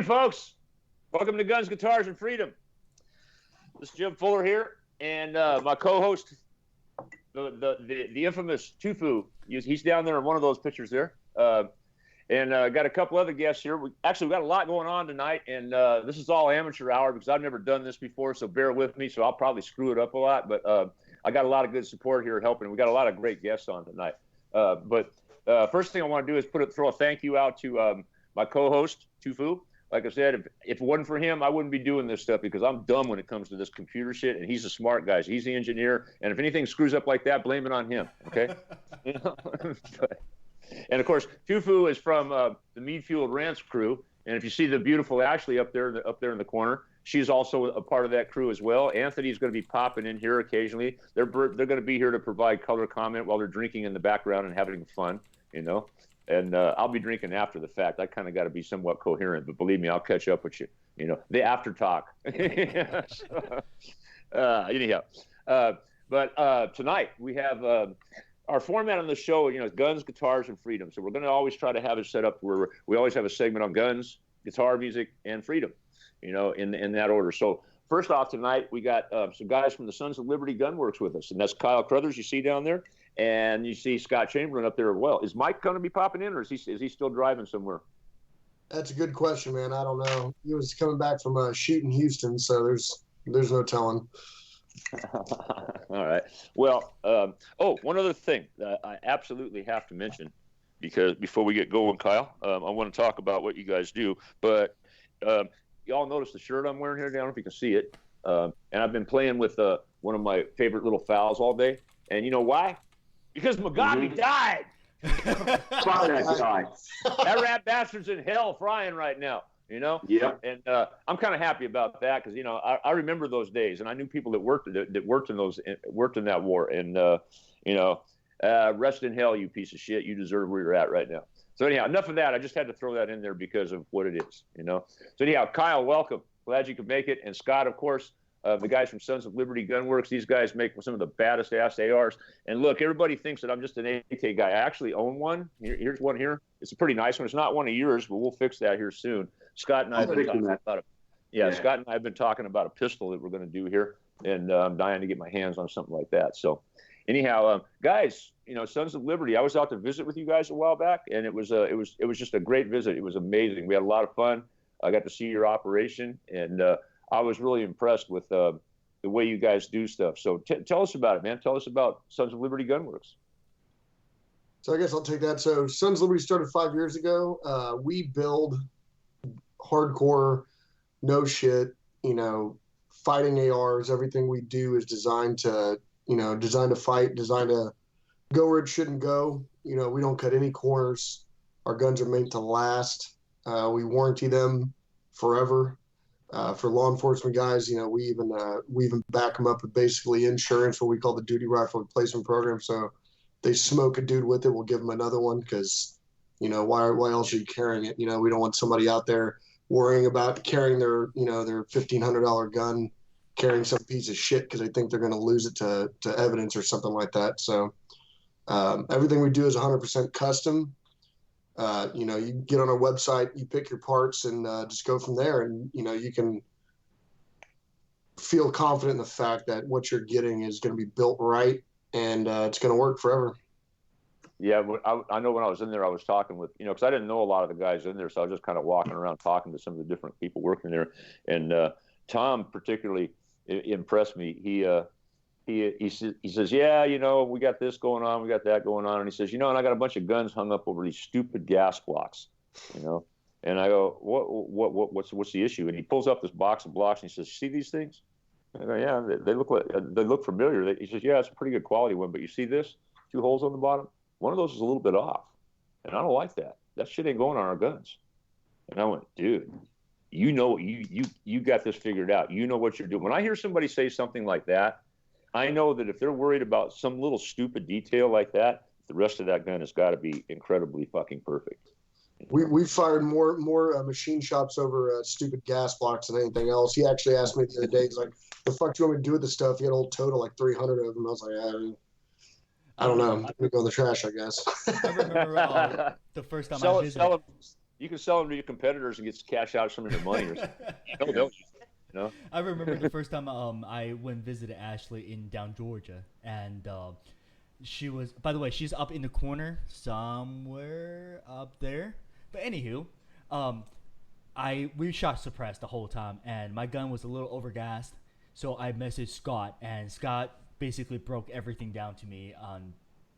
folks. Welcome to Guns, Guitars, and Freedom. This is Jim Fuller here, and my co-host, the infamous Tufu. He's down there in one of those pictures there. And got a couple other guests here. We've got a lot going on tonight, and this is all amateur hour because I've never done this before, so bear with me. So I'll probably screw it up a lot, but I got a lot of good support here helping. We got a lot of great guests on tonight. But first thing I want to do is throw a thank you out to my co-host, Tufu. Like I said, if it wasn't for him, I wouldn't be doing this stuff because I'm dumb when it comes to this computer shit, and he's a smart guy. So he's the engineer, and if anything screws up like that, blame it on him, okay? And, of course, Tufu is from the Mead Rants crew, and if you see the beautiful Ashley up there in the corner, she's also a part of that crew as well. Anthony's going to be popping in here occasionally. They're going to be here to provide color comment while they're drinking in the background and having fun, you know? And I'll be drinking after the fact. I kind of got to be somewhat coherent, but believe me, I'll catch up with you. You know, the after talk. Anyhow, but tonight we have our format on the show. You know, guns, guitars, and freedom. So we're going to always try to have it set up where we always have a segment on guns, guitar music, and freedom. You know, in that order. So first off tonight, we got some guys from the Sons of Liberty Gunworks with us, and that's Kyle Crothers you see down there. And you see Scott Chamberlain up there as well. Is Mike going to be popping in, or is he still driving somewhere? That's a good question, man. I don't know. He was coming back from a shoot in Houston, so there's no telling. All right. Well, one other thing that I absolutely have to mention, because before we get going, Kyle, I want to talk about what you guys do. But y'all notice the shirt I'm wearing here? I don't know if you can see it. And I've been playing with one of my favorite little fowls all day. And you know why? Because Mugabe died. Fuck that guy. That rat bastard's in hell frying right now, you know? Yeah. And I'm kind of happy about that because, you know, I remember those days, and I knew people that worked in that war. And, you know, rest in hell, you piece of shit. You deserve where you're at right now. So anyhow, enough of that. I just had to throw that in there because of what it is, you know? So anyhow, Kyle, welcome. Glad you could make it. And Scott, of course, the guys from Sons of Liberty Gunworks, these guys make some of the baddest ass ARs. And look, everybody thinks that I'm just an AK guy. I actually own one. Here's one here. It's a pretty nice one. It's not one of yours, but we'll fix that here soon. Scott and I have been talking about it. Yeah, Scott and I have been talking about a pistol that we're going to do here, and I'm dying to get my hands on something like that. So, anyhow, guys, you know, Sons of Liberty. I was out to visit with you guys a while back, and it was just a great visit. It was amazing. We had a lot of fun. I got to see your operation, and I was really impressed with the way you guys do stuff. So tell us about it, man. Tell us about Sons of Liberty Gunworks. So I guess I'll take that. So Sons of Liberty started 5 years ago. We build hardcore, no shit, you know, fighting ARs. Everything we do is designed to fight, designed to go where it shouldn't go. You know, we don't cut any corners. Our guns are made to last. We warranty them forever. For law enforcement guys, you know, we even back them up with basically insurance, what we call the duty rifle replacement program. So they smoke a dude with it, we'll give them another one because, you know, why else are you carrying it? You know, we don't want somebody out there worrying about carrying their $1,500 gun, carrying some piece of shit because they think they're going to lose it to evidence or something like that. So everything we do is 100% custom. You know, you get on our website, you pick your parts, and just go from there. And, you know, you can feel confident in the fact that what you're getting is going to be built right, and it's going to work forever. Yeah, I know when I was in there, I was talking with, you know, because I didn't know a lot of the guys in there, so I was just kind of walking around talking to some of the different people working there. And Tom particularly impressed me. He says, yeah, you know, we got this going on, we got that going on. And he says, you know, and I got a bunch of guns hung up over these stupid gas blocks, you know. And I go, what's the issue? And he pulls up this box of blocks and he says, see these things? I go, yeah, they look familiar. He says, yeah, it's a pretty good quality one, but you see this? 2 holes on the bottom? One of those is a little bit off. And I don't like that. That shit ain't going on our guns. And I went, dude, you know, you got this figured out. You know what you're doing. When I hear somebody say something like that, I know that if they're worried about some little stupid detail like that, the rest of that gun has got to be incredibly fucking perfect. We've fired more machine shops over stupid gas blocks than anything else. He actually asked me the other day, he's like, the fuck do you want me to do with this stuff? He had a whole total, like 300 of them. I was like, I don't know. I'm going to go in the trash, I guess. I remember the first time I visited. You can sell them to your competitors and get cash out some of their money or something. They'll use it, you know? I remember the first time I went visited Ashley in down Georgia, and she was, by the way, she's up in the corner somewhere up there. But anywho, we shot suppressed the whole time, and my gun was a little overgassed, so I messaged Scott, and Scott basically broke everything down to me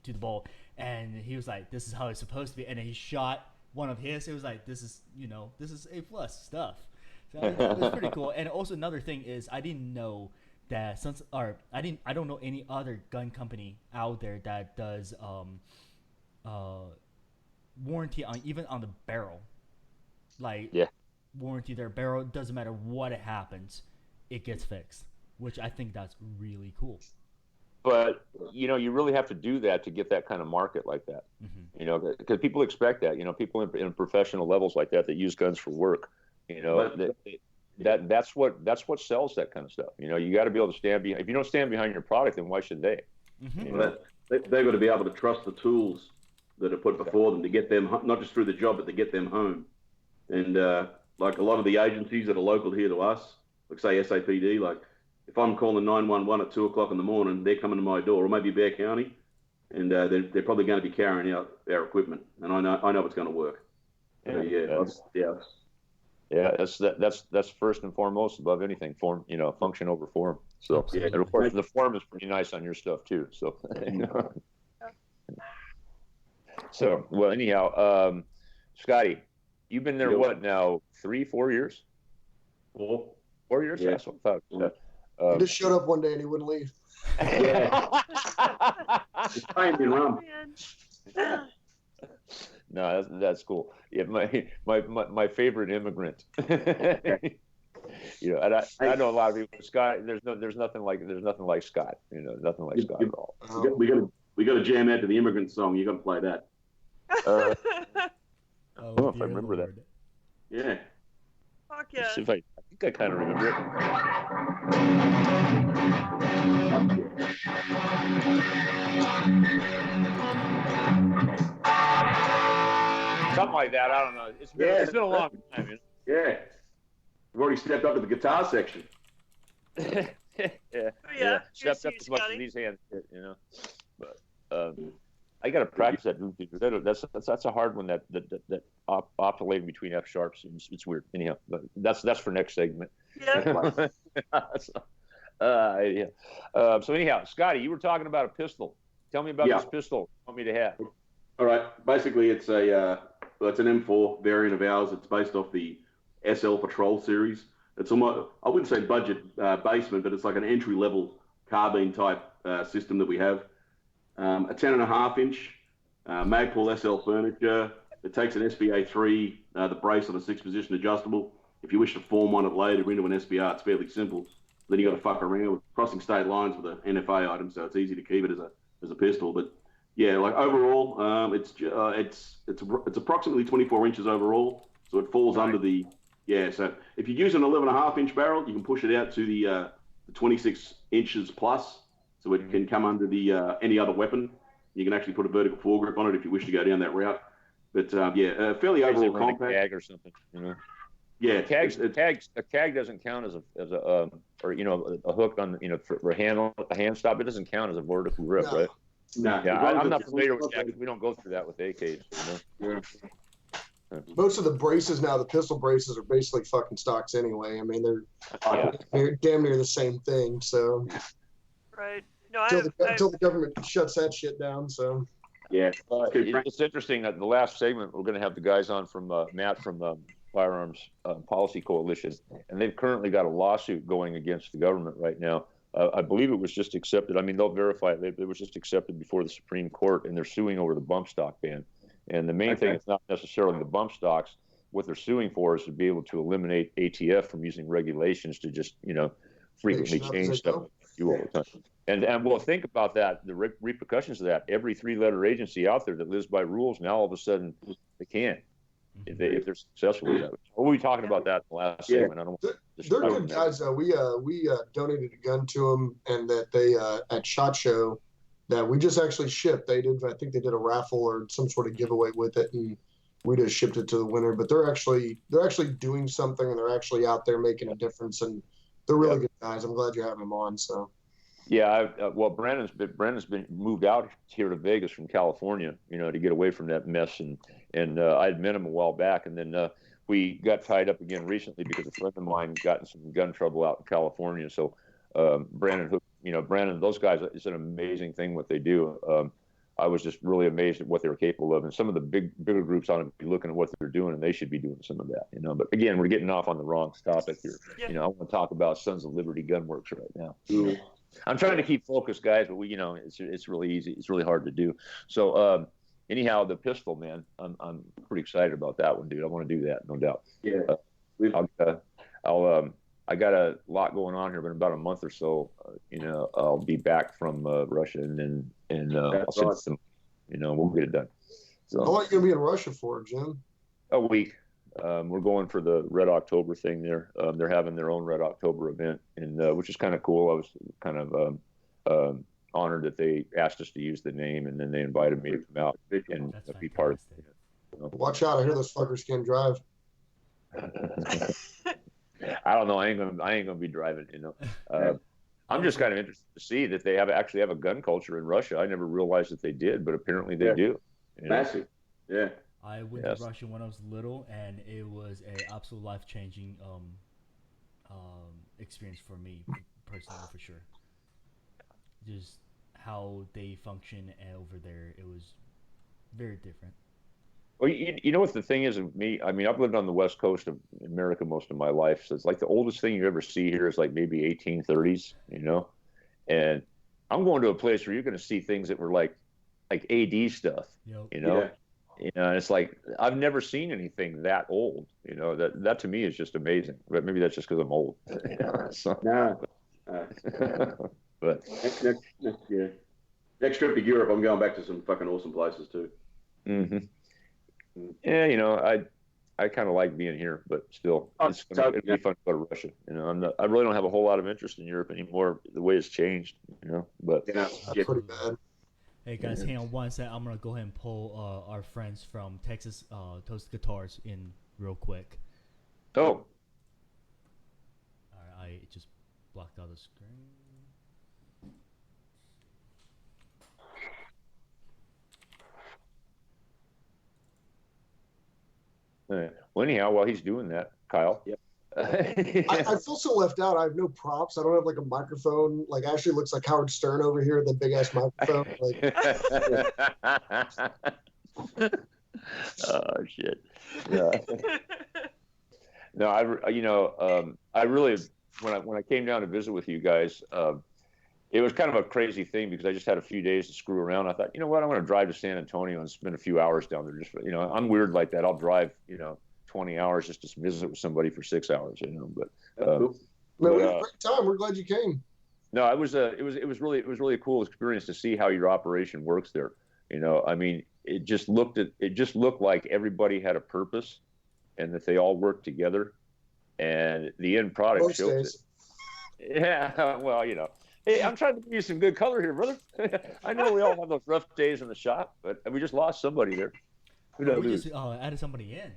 to the bowl, and he was like, "This is how it's supposed to be," and then he shot one of his. It was like, "This is A+ stuff." So it was pretty cool. And also another thing is, I didn't know that I don't know any other gun company out there that does warranty even on the barrel. Like, warranty their barrel, doesn't matter what it happens, it gets fixed, which I think that's really cool. But, you know, you really have to do that to get that kind of market like that. You know, because people expect that, you know, people in professional levels like that use guns for work, you know, that's what sells that kind of stuff. You know, you got to be able to stand behind. If you don't stand behind your product, then why should they? You know? They've got to be able to trust the tools that are put before them to get them, not just through the job, but to get them home. And like a lot of the agencies that are local here to us, like say SAPD, like if I'm calling 911 at 2 o'clock in the morning, they're coming to my door, or maybe Bear County, and they're probably going to be carrying out our equipment, and I know it's going to work. That's first and foremost above anything. Form, you know, function over form. So, and of course, the form is pretty nice on your stuff too. So, so well, anyhow, Scotty, you've been there what now? 3-4 years? 4 years? Yeah. That's what I thought. He just showed up one day and he wouldn't leave. It's time to run. No, that's cool. Yeah, my favorite immigrant. You know, and I know a lot of people. Scott, there's nothing like Scott. You know, nothing like Scott at all. We got to jam out to the immigrant song. You got to play that. I don't know if I remember that. Yeah. Fuck yeah. I think I kind of remember it. Something like that. I don't know. It's been a long time. You know? Yeah. We've already stepped up to the guitar section. Yeah. Stepped up as much as these hands did, you know. But I got to practice that. That's a hard one. That oscillating between F sharps. It's weird. Anyhow, but that's for next segment. Yeah. So anyhow, Scotty, you were talking about a pistol. Tell me about this pistol you want me to have. All right. Basically, it's an M4 variant of ours. It's based off the SL Patrol series. It's almost, I wouldn't say budget basement, but it's like an entry level carbine type system that we have. A 10.5 inch Magpul SL furniture. It takes an SBA3, the brace on a 6-position adjustable. If you wish to form one it later into an SBR, it's fairly simple. Then you got to fuck around with crossing state lines with an NFA item, so it's easy to keep it as a pistol. But yeah, like overall, it's approximately 24 inches overall, so it falls under the So if you use an 11.5 inch barrel, you can push it out to the 26 inches plus, so it can come under the any other weapon. You can actually put a vertical foregrip on it if you wish to go down that route. But fairly overall compact. A CAG or something, you know. Yeah, a CAG doesn't count as a hook on, you know, for a hand stop. It doesn't count as a vertical grip, right? No. Yeah, I'm not familiar with that because we don't go through that with AKs. You know? Most of the braces now, the pistol braces, are basically fucking stocks anyway. I mean, they're damn near the same thing. So right. No, until the government shuts that shit down. So yeah, it's interesting that the last segment we're going to have the guys on from Matt from Firearms Policy Coalition, and they've currently got a lawsuit going against the government right now. I believe it was just accepted. I mean, they'll verify it. It was just accepted before the Supreme Court, and they're suing over the bump stock ban. And the main thing is not necessarily the bump stocks. What they're suing for is to be able to eliminate ATF from using regulations to just, you know, frequently change stuff all the time. And we'll think about that, the repercussions of that. Every 3-letter agency out there that lives by rules, now all of a sudden they can't. If they're successful with that. What were we talking about that in the last segment? I don't. They're good guys though. We donated a gun to them, and that they at SHOT Show that we just actually shipped. I think they did a raffle or some sort of giveaway with it, and we just shipped it to the winner. But they're actually doing something, and they're actually out there making a difference, and they're really good guys. I'm glad you're having them on. So. Yeah, well, Brandon's been moved out here to Vegas from California, to get away from that mess, and I had met him a while back, and then we got tied up again recently because a friend of mine got in some gun trouble out in California. So Brandon, those guys, it's an amazing thing what they do. I was just really amazed at what they were capable of, and some of the bigger groups ought to be looking at what they're doing, and they should be doing some of that, But again, we're getting off on the wrong topic here. Yeah. I want to talk about Sons of Liberty Gunworks right now. I'm trying to keep focused, guys, but it's really easy. It's really hard to do. So anyhow, the pistol, man, I'm pretty excited about that one, dude. I want to do that, no doubt. Yeah. I got a lot going on here, but in about a month or so, I'll be back from Russia, and I'll send some, we'll get it done. So how long are you gonna be in Russia for, Jim? a week. We're going for the Red October thing there. They're having their own Red October event, and which is kind of cool. I was kind of honored that they asked us to use the name, and then they invited me to come out and be part of it. Watch out! I hear those fuckers can't drive. I don't know. I ain't gonna be driving. I'm just kind of interested to see that they actually have a gun culture in Russia. I never realized that they did, but apparently they do. Massive. Yeah. I went to Russia when I was little, and it was a absolute life-changing experience for me personally, for sure. Just how they function over there, it was very different. Well, you know what the thing is with me? I mean, I've lived on the west coast of America most of my life, so it's like the oldest thing you ever see here is like maybe 1830s, and I'm going to a place where you're going to see things that were like AD stuff, Yeah. And it's like I've never seen anything that old. That to me is just amazing. But maybe that's just because I'm old. So, but next trip to Europe, I'm going back to some fucking awesome places too. Mm-hmm. Yeah, I kind of like being here, but still, it'll be fun to go to Russia. I really don't have a whole lot of interest in Europe anymore. The way it's changed, But That's pretty bad. Hey guys, hang on one sec. I'm gonna go ahead and pull our friends from Texas Toast Guitars in real quick. Oh. All right, I just blocked out the screen. Well, anyhow, while he's doing that, Kyle. Yep. I feel so left out. I have no props. I don't have like a microphone. Like Ashley looks like Howard Stern over here, the big ass microphone. Oh shit. Yeah. No, I really when I came down to visit with you guys, it was kind of a crazy thing because I just had a few days to screw around. I thought, you know what, I'm going to drive to San Antonio and spend a few hours down there. Just I'm weird like that. I'll drive 20 hours just to visit with somebody for 6 hours, but no, we had a great time. We're glad you came. No, it was really a cool experience to see how your operation works there. I mean, it just looked like everybody had a purpose and that they all worked together, and the end product Most shows it. Yeah, well, hey, I'm trying to give you some good color here, brother. I know we all have those rough days in the shop, but we just lost somebody there. We just added somebody in.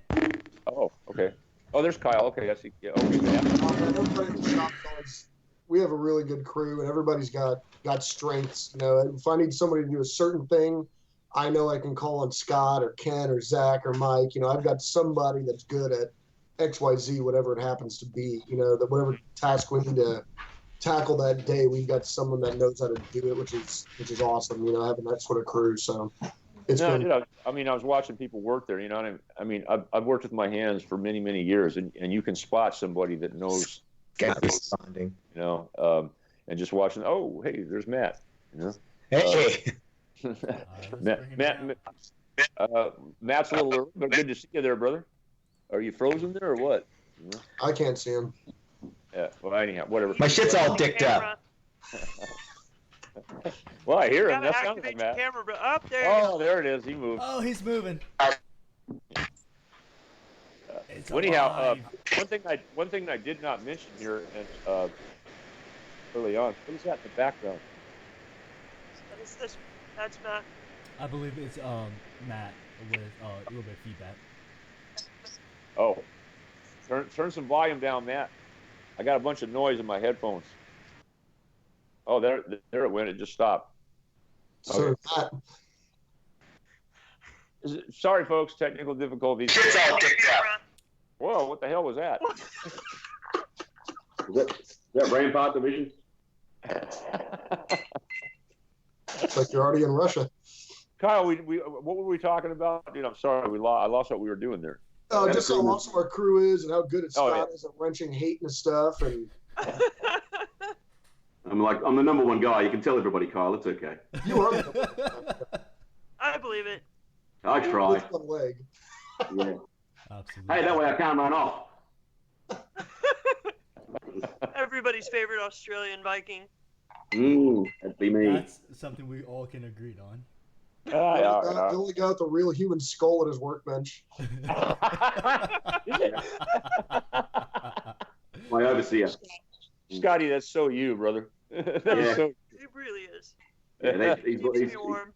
Oh, okay. Oh, there's Kyle. Okay, I see. Yeah, okay. Everybody in the shop's always, we have a really good crew, and everybody's got strengths. If I need somebody to do a certain thing, I know I can call on Scott or Ken or Zach or Mike. I've got somebody that's good at XYZ, whatever it happens to be. That whatever task we need to tackle that day, we've got someone that knows how to do it, which is awesome. Having that sort of crew. So. Dude, I mean, I was watching people work there. I mean, I've worked with my hands for many, many years, and you can spot somebody that knows. Responding. And just watching. Oh, hey, there's Matt. Hey. Matt's a little early, but good to see you there, brother. Are you frozen there or what? I can't see him. Yeah. Well, anyhow, whatever. My shit's all dicked up. Well, I hear You him. gotta That sounds activate like Matt. your camera, but up there. Oh, there it is. He moved. Oh, he's moving. Anyhow, one thing I did not mention here early on. What is that in the background? That's Matt. I believe it's Matt with a little bit of feedback. Oh, turn some volume down, Matt. I got a bunch of noise in my headphones. Oh, there it went. It just stopped. So Okay. Sorry, folks. Technical difficulties. Whoa, what the hell was that? Is that Rampart Division? it's like you're already in Russia. Kyle, what were we talking about? Dude, I'm sorry. I lost what we were doing there. Just how awesome our crew is and how good Scott is at wrenching hate and stuff. And I'm the number one guy. You can tell everybody, Kyle. It's okay. You are. I believe it. I try. One leg. Yeah. Absolutely. Hey, that way I can't run off. Everybody's favorite Australian Viking. That'd be me. That's something we all can agree on. The only guy with a real human skull at his workbench. My overseer. Scotty, that's so you, brother. That's so. It really is. Yeah, Keeps me warm.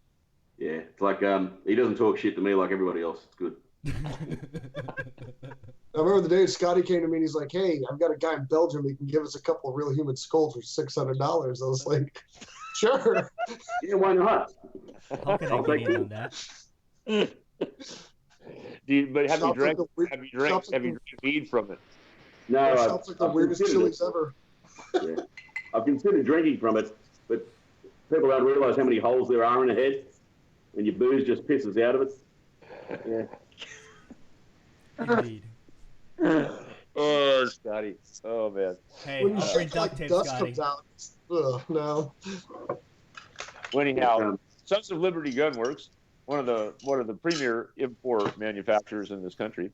Yeah, it's like he doesn't talk shit to me like everybody else. It's good. I remember the day Scotty came to me and he's like, "Hey, I've got a guy in Belgium. He can give us a couple of real human skulls for $600." I was like, "Sure." Yeah, why not? How can I get in on that? But have you drank mead from it? No, sounds like the weirdest chilies ever. Yeah. I've considered drinking from it, but people don't realise how many holes there are in a head, and your booze just pisses out of it. Yeah. Indeed. Oh, Scotty. Oh, man. Hey, When you I'll bring shake duct like tape, dust Scotty. comes out, no. Well, anyhow, Sons of Liberty Gunworks, one of the premier import manufacturers in this country.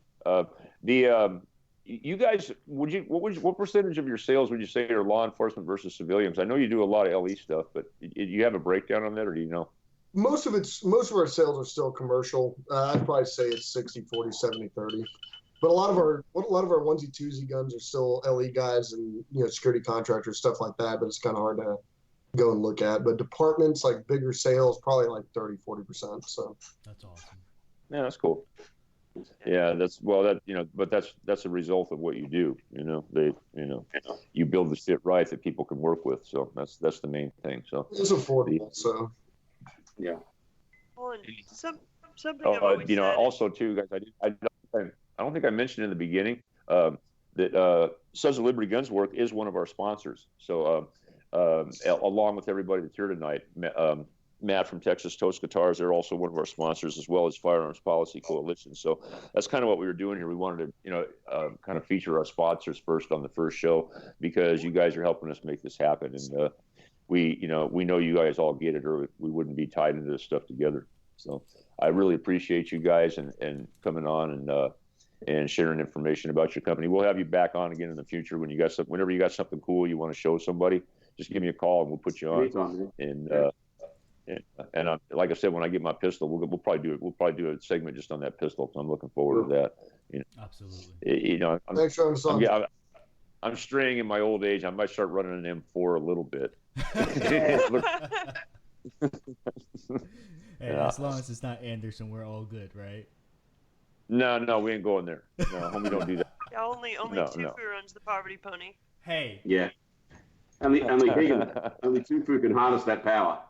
You guys, what percentage of your sales would you say are law enforcement versus civilians? I know you do a lot of LE stuff, but you have a breakdown on that, or do you know? Most of our sales are still commercial. I'd probably say it's 60-40, 70-30. But a lot of our onesie twosie guns are still LE guys and security contractors, stuff like that. But it's kind of hard to go and look at. But departments like bigger sales, probably like 30-40%. So that's awesome. Yeah, that's cool. Yeah, but that's a result of what you do. You build the shit right that people can work with. So that's the main thing. So it's affordable. So yeah. Well, and something I've always said. Also too, guys, I don't think I mentioned in the beginning that Sons of Liberty Guns Work is one of our sponsors. So along with everybody that's here tonight, Matt from Texas Toast Guitars, they're also one of our sponsors, as well as Firearms Policy Coalition. So that's kind of what we were doing here. We wanted to, kind of feature our sponsors first on the first show, because you guys are helping us make this happen. And we know you guys all get it, or we wouldn't be tied into this stuff together. So I really appreciate you guys and coming on and sharing information about your company. We'll have you back on again in the future whenever you got something cool you want to show somebody. Just give me a call and we'll put you on. And like I said, when I get my pistol, we'll probably do a segment just on that pistol. So I'm looking forward to that. Absolutely. Thanks for having us on. I'm straying in my old age. I might start running an M4 a little bit. Hey, as long as it's not Anderson, we're all good, right? No, we ain't going there. No, homie, don't do that. Yeah, only Tufu runs the poverty pony. Hey. Yeah. Only Tufu can harness that power.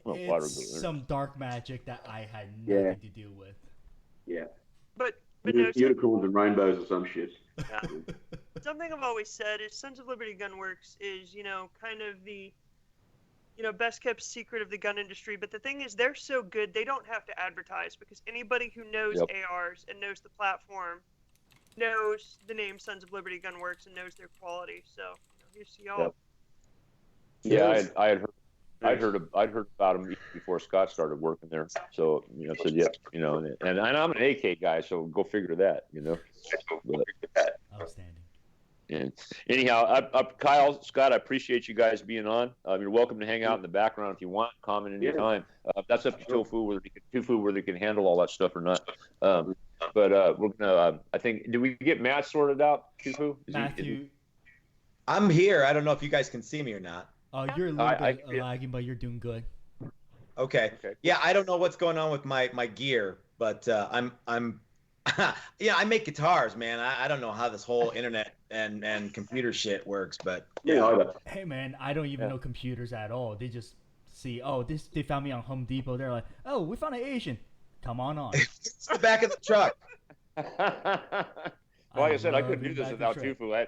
It's some dark magic that I had nothing to do with. Yeah. But unicorns and rainbows or some shit. Yeah. Something I've always said is Sons of Liberty Gunworks is, kind of the, best kept secret of the gun industry. But the thing is, they're so good, they don't have to advertise, because anybody who knows ARs and knows the platform knows the name Sons of Liberty Gunworks and knows their quality. So here's to y'all. Yeah, I'd heard about him before Scott started working there. So and I'm an AK guy, so go figure that. Outstanding. And anyhow, Kyle, Scott, I appreciate you guys being on. You're welcome to hang out in the background if you want, comment anytime. That's up to Tofu whether he can handle all that stuff or not. But we're gonna. I think. Did we get Matt sorted out, Tofu? Matthew. I'm here. I don't know if you guys can see me or not. You're a little bit lagging, but you're doing good. Okay. Yeah, I don't know what's going on with my gear. but I'm yeah, I make guitars, man. I don't know how this whole internet and computer shit works, but Yeah. Hey man, I don't even know computers at all. They just see, oh, they found me on Home Depot. They're like, oh, we found an Asian. Come on. it's the back of the truck. Like I said, I couldn't do this without Tufu.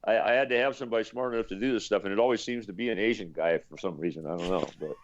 I had to have somebody smart enough to do this stuff, and it always seems to be an Asian guy for some reason. I don't know, but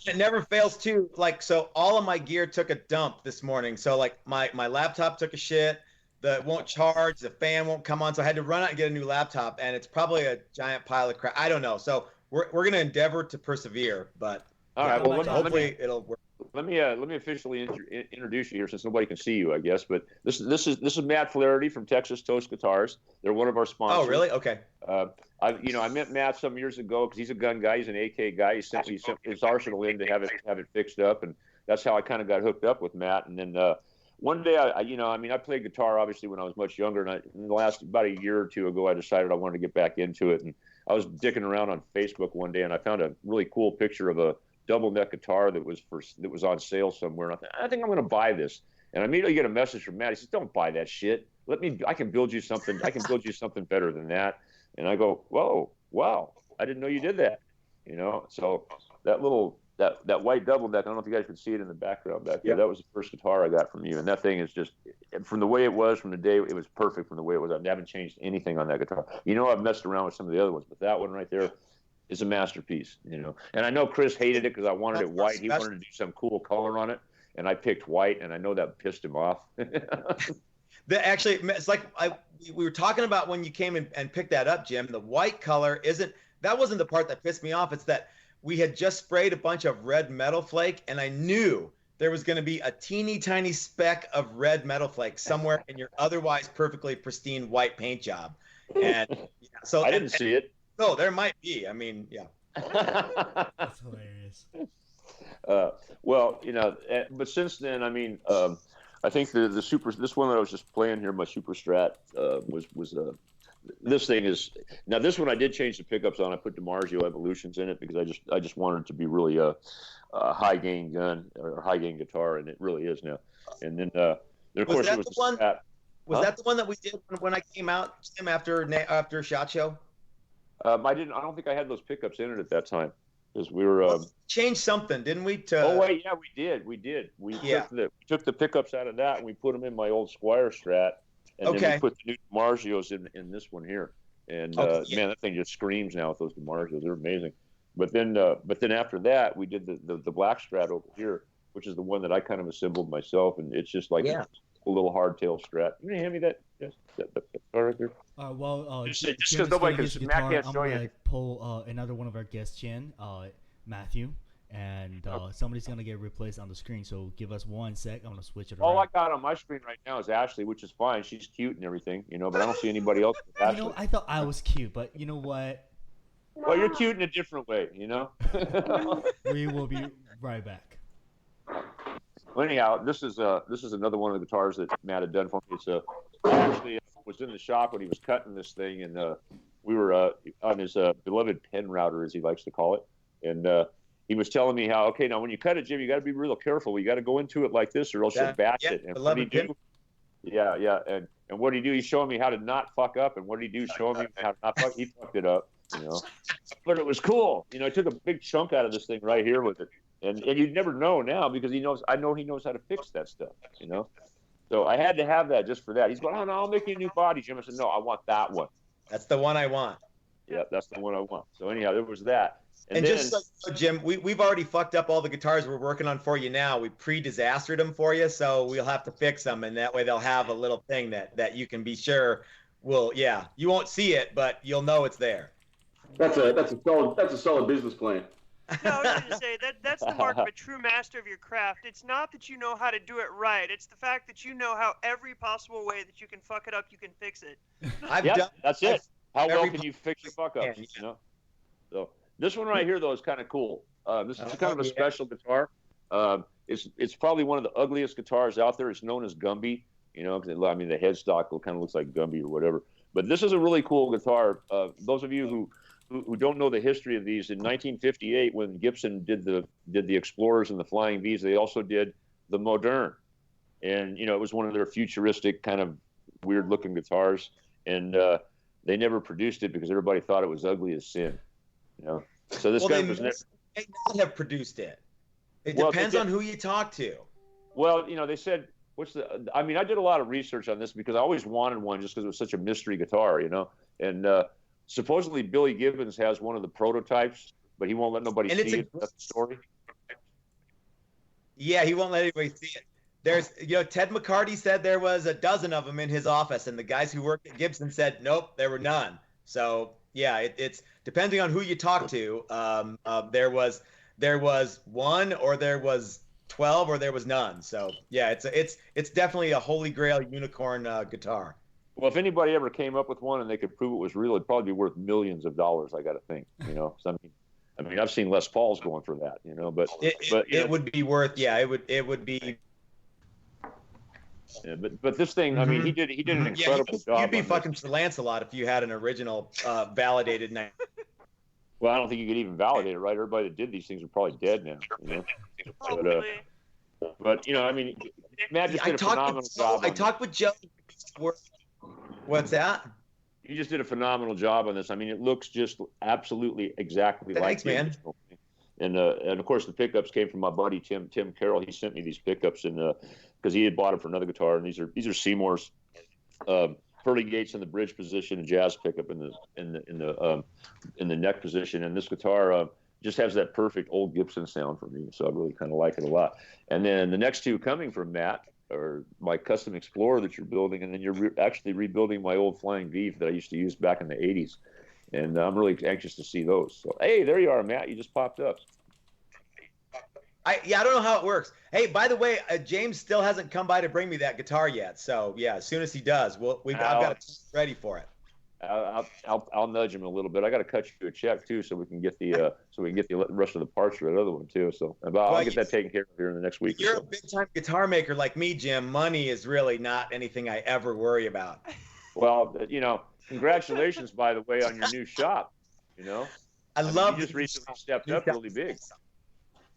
it never fails too. Like, so all of my gear took a dump this morning. So like my laptop took a shit. It won't charge. The fan won't come on. So I had to run out and get a new laptop, and it's probably a giant pile of crap. I don't know. So we're gonna endeavor to persevere, but all right. Well, hopefully it'll work. Let me officially introduce you here, since nobody can see you, I guess. But this is Matt Flaherty from Texas Toast Guitars. They're one of our sponsors. Oh, really? Okay. I met Matt some years ago because he's a gun guy. He's an AK guy. He sent his arsenal in to have it fixed up, and that's how I kind of got hooked up with Matt. And then one day, I played guitar obviously when I was much younger, and in the last about a year or two ago, I decided I wanted to get back into it. And I was dicking around on Facebook one day, and I found a really cool picture of a double neck guitar that was on sale somewhere. And I think I'm going to buy this. And I immediately get a message from Matt. He says, "Don't buy that shit. I can build you something. I can build you something better than that." And I go, "Whoa, wow! I didn't know you did that." So that white double neck. I don't know if you guys can see it in the background back there. That was the first guitar I got from you, and that thing is just, from the way it was, from the day it was perfect. From the way it was, I haven't changed anything on that guitar. I've messed around with some of the other ones, but that one right there is a masterpiece. And I know Chris hated it because I wanted it white. He wanted to do some cool color on it, and I picked white, and I know that pissed him off. Actually, it's like we were talking about when you came in and picked that up, Jim. The white color wasn't the part that pissed me off. It's that we had just sprayed a bunch of red metal flake, and I knew there was going to be a teeny tiny speck of red metal flake somewhere in your otherwise perfectly pristine white paint job. And so I didn't see it. No, there might be. I mean, yeah. That's hilarious. But since then, I think this one that I was just playing here, my Super Strat, was this thing is, now this one I did change the pickups on. I put DiMarzio Evolutions in it because I just wanted it to be really a high gain gun or high gain guitar, and it really is now. And then of course it was the one. Was that the one that we did when I came out, Jim, after SHOT Show? I don't think I had those pickups in it at that time because we were changed something, didn't we? Oh wait, yeah, we did. We took the pickups out of that and we put them in my old Squire Strat, and then we put the new DiMarzios in this one here. And man, that thing just screams now with those DiMarzios. They're amazing. But then after that, we did the black Strat over here, which is the one that I kind of assembled myself, and it's just like a little hardtail Strat. You gonna hand me that? Yes, that right there. Just because nobody can, Matt can't show you. I'm gonna pull another one of our guests in, Matthew, and somebody's gonna get replaced on the screen. So give us 1 sec. I'm gonna switch it around. All I got on my screen right now is Ashley, which is fine. She's cute and everything, but I don't see anybody else with Ashley. I thought I was cute, but you know what? Well, you're cute in a different way, We will be right back. Well, anyhow, this is another one of the guitars that Matt had done for me. It's I actually was in the shop when he was cutting this thing, and we were on his beloved pen router, as he likes to call it, and he was telling me how, okay, now when you cut it, Jim, you got to be real careful. You got to go into it like this, or else you'll bash it. And what did he do? Yeah, and what did he do? He's showing me how to not fuck up, and what did he do? Showing me how to not fuck. He fucked it up, But it was cool. I took a big chunk out of this thing right here with it. And you'd never know now because I know he knows how to fix that stuff, So I had to have that just for that. He's going, "Oh, no, I'll make you a new body, Jim." I said, "No, I want that one." That's the one I want. Yeah, that's the one I want. So anyhow, there was that. And then, just so, Jim, we've already fucked up all the guitars we're working on for you now. We pre-disastered them for you, so we'll have to fix them, and that way they'll have a little thing that you can be sure will. Yeah, you won't see it, but you'll know it's there. That's a solid business plan. No, I was going to say that's the mark of a true master of your craft. It's not that you know how to do it right. It's the fact that you know how every possible way that you can fuck it up, you can fix it. That's it. How well can you fix your fuck ups? So this one right here though is kind of cool. This is kind of a special guitar. It's probably one of the ugliest guitars out there. It's known as Gumby. The headstock kind of looks like Gumby or whatever. But this is a really cool guitar. Those of you who don't know the history of these, in 1958, when Gibson did the Explorers and the Flying V's, they also did the Modern, and it was one of their futuristic kind of weird looking guitars, and they never produced it because everybody thought it was ugly as sin. So this guy was never. They not have produced it. It depends on who you talk to. Well, they said, I did a lot of research on this because I always wanted one just because it was such a mystery guitar, and supposedly Billy Gibbons has one of the prototypes, but he won't let nobody see it. That's the story. Yeah, he won't let anybody see it. There's, Ted McCarty said there was a dozen of them in his office, and the guys who worked at Gibson said, nope, there were none. So yeah, it's depending on who you talk to. There was one, or there was 12, or there was none. So yeah, it's definitely a holy grail unicorn guitar. Well, if anybody ever came up with one and they could prove it was real, it'd probably be worth millions of dollars. I got to think. So, I've seen Les Pauls going for that. But it would be worth. Yeah, it would be. Yeah, but this thing, he did an incredible job. You'd be fucking Sir Lancelot if you had an original validated name. Well, I don't think you could even validate it, right? Everybody that did these things are probably dead now. But Matt just did a phenomenal job. I talked with Joe. What's that? You just did a phenomenal job on this. It looks just absolutely exactly like the original. And of course the pickups came from my buddy Tim Carroll. He sent me these pickups, and because he had bought them for another guitar, and these are Seymour's pearly gates in the bridge position, and jazz pickup in the neck position, and this guitar just has that perfect old Gibson sound for me. So I really kind of like it a lot. And then the next two coming from Matt are my custom Explorer that you're building, and then you're actually rebuilding my old Flying V that I used to use back in the 80s. And I'm really anxious to see those. So, hey, there you are, Matt. You just popped up. I don't know how it works. Hey, by the way, James still hasn't come by to bring me that guitar yet. So yeah, as soon as he does, I've got it ready for it. I'll nudge him a little bit. I got to cut you a check too, so we can get the rest of the parts for that other one too. So I'll get that taken care of here in the next week. You're a big time guitar maker like me, Jim. Money is really not anything I ever worry about. Well, congratulations, by the way, on your new shop. I love. You just recently stepped up really big.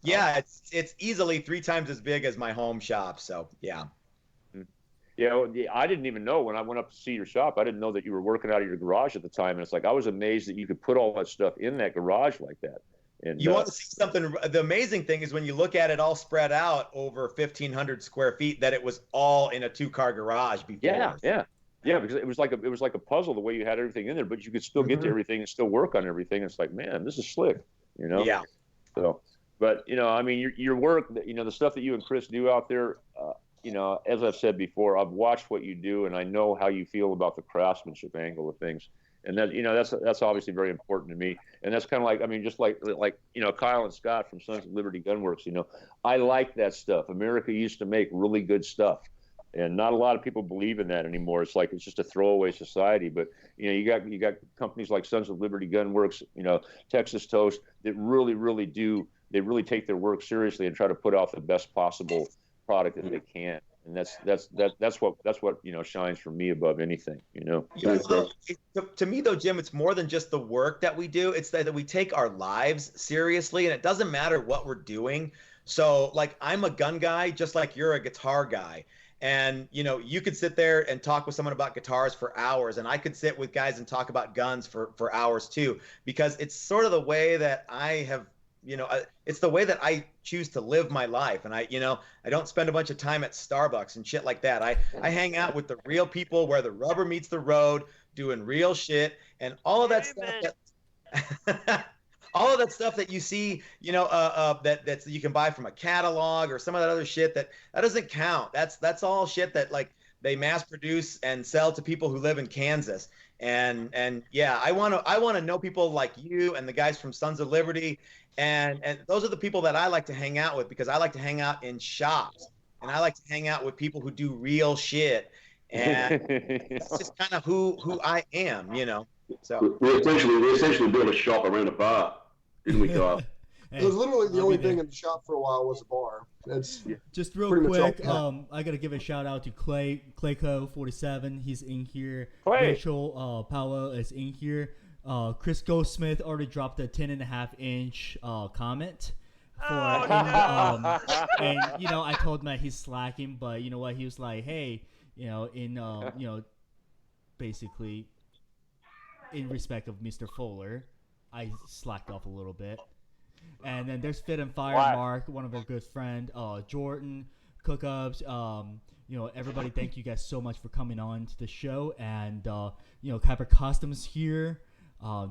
Yeah, it's easily 3 times as big as my home shop. So yeah. Yeah, I didn't even know when I went up to see your shop. I didn't know that you were working out of your garage at the time, and it's like I was amazed that you could put all that stuff in that garage like that. And you want to see something? The amazing thing is when you look at it all spread out over 1,500 square feet, that it was all in a 2-car garage before. Yeah, because it was like a puzzle the way you had everything in there, but you could still get to everything and still work on everything. It's like, man, this is slick, Yeah. So, but your work, the stuff that you and Chris do out there, as I've said before, I've watched what you do, and I know how you feel about the craftsmanship angle of things, and that that's obviously very important to me. And that's kind of like, just like Kyle and Scott from Sons of Liberty Gunworks. I like that stuff. America used to make really good stuff. And not a lot of people believe in that anymore. It's like it's just a throwaway society. But you got companies like Sons of Liberty Gunworks, Texas Toast, that really do. They really take their work seriously and try to put out the best possible product that they can. And that's what shines for me above anything. To me though, Jim, it's more than just the work that we do. It's that we take our lives seriously, and it doesn't matter what we're doing. So like I'm a gun guy, just like you're a guitar guy. And, you could sit there and talk with someone about guitars for hours, and I could sit with guys and talk about guns for hours too, because it's sort of the way that I have, it's the way that I choose to live my life. And I don't spend a bunch of time at Starbucks and shit like that. I hang out with the real people where the rubber meets the road, doing real shit, and all of that stuff. All of that stuff that you see, that you can buy from a catalog or some of that other shit that doesn't count. That's all shit that like they mass produce and sell to people who live in Kansas. And yeah, I want to know people like you and the guys from Sons of Liberty, and those are the people that I like to hang out with, because I like to hang out in shops, and I like to hang out with people who do real shit. And that's just kind of who I am, So we essentially built a shop around a bar, didn't we, Kyle? It was literally the only thing in the shop for a while was a bar. That's just real quick. I gotta give a shout out to Clayco 47. He's in here. Rachel Paolo is in here. Chris Goldsmith already dropped a 10.5-inch comment Oh, and I told him that he's slacking, but you know what? He was like, hey, basically, in respect of Mr. Fuller, I slacked off a little bit. And then there's Fit and Fire Mark, one of our good friend, Jordan, Cookups, everybody, thank you guys so much for coming on to the show. And Kyper Customs here,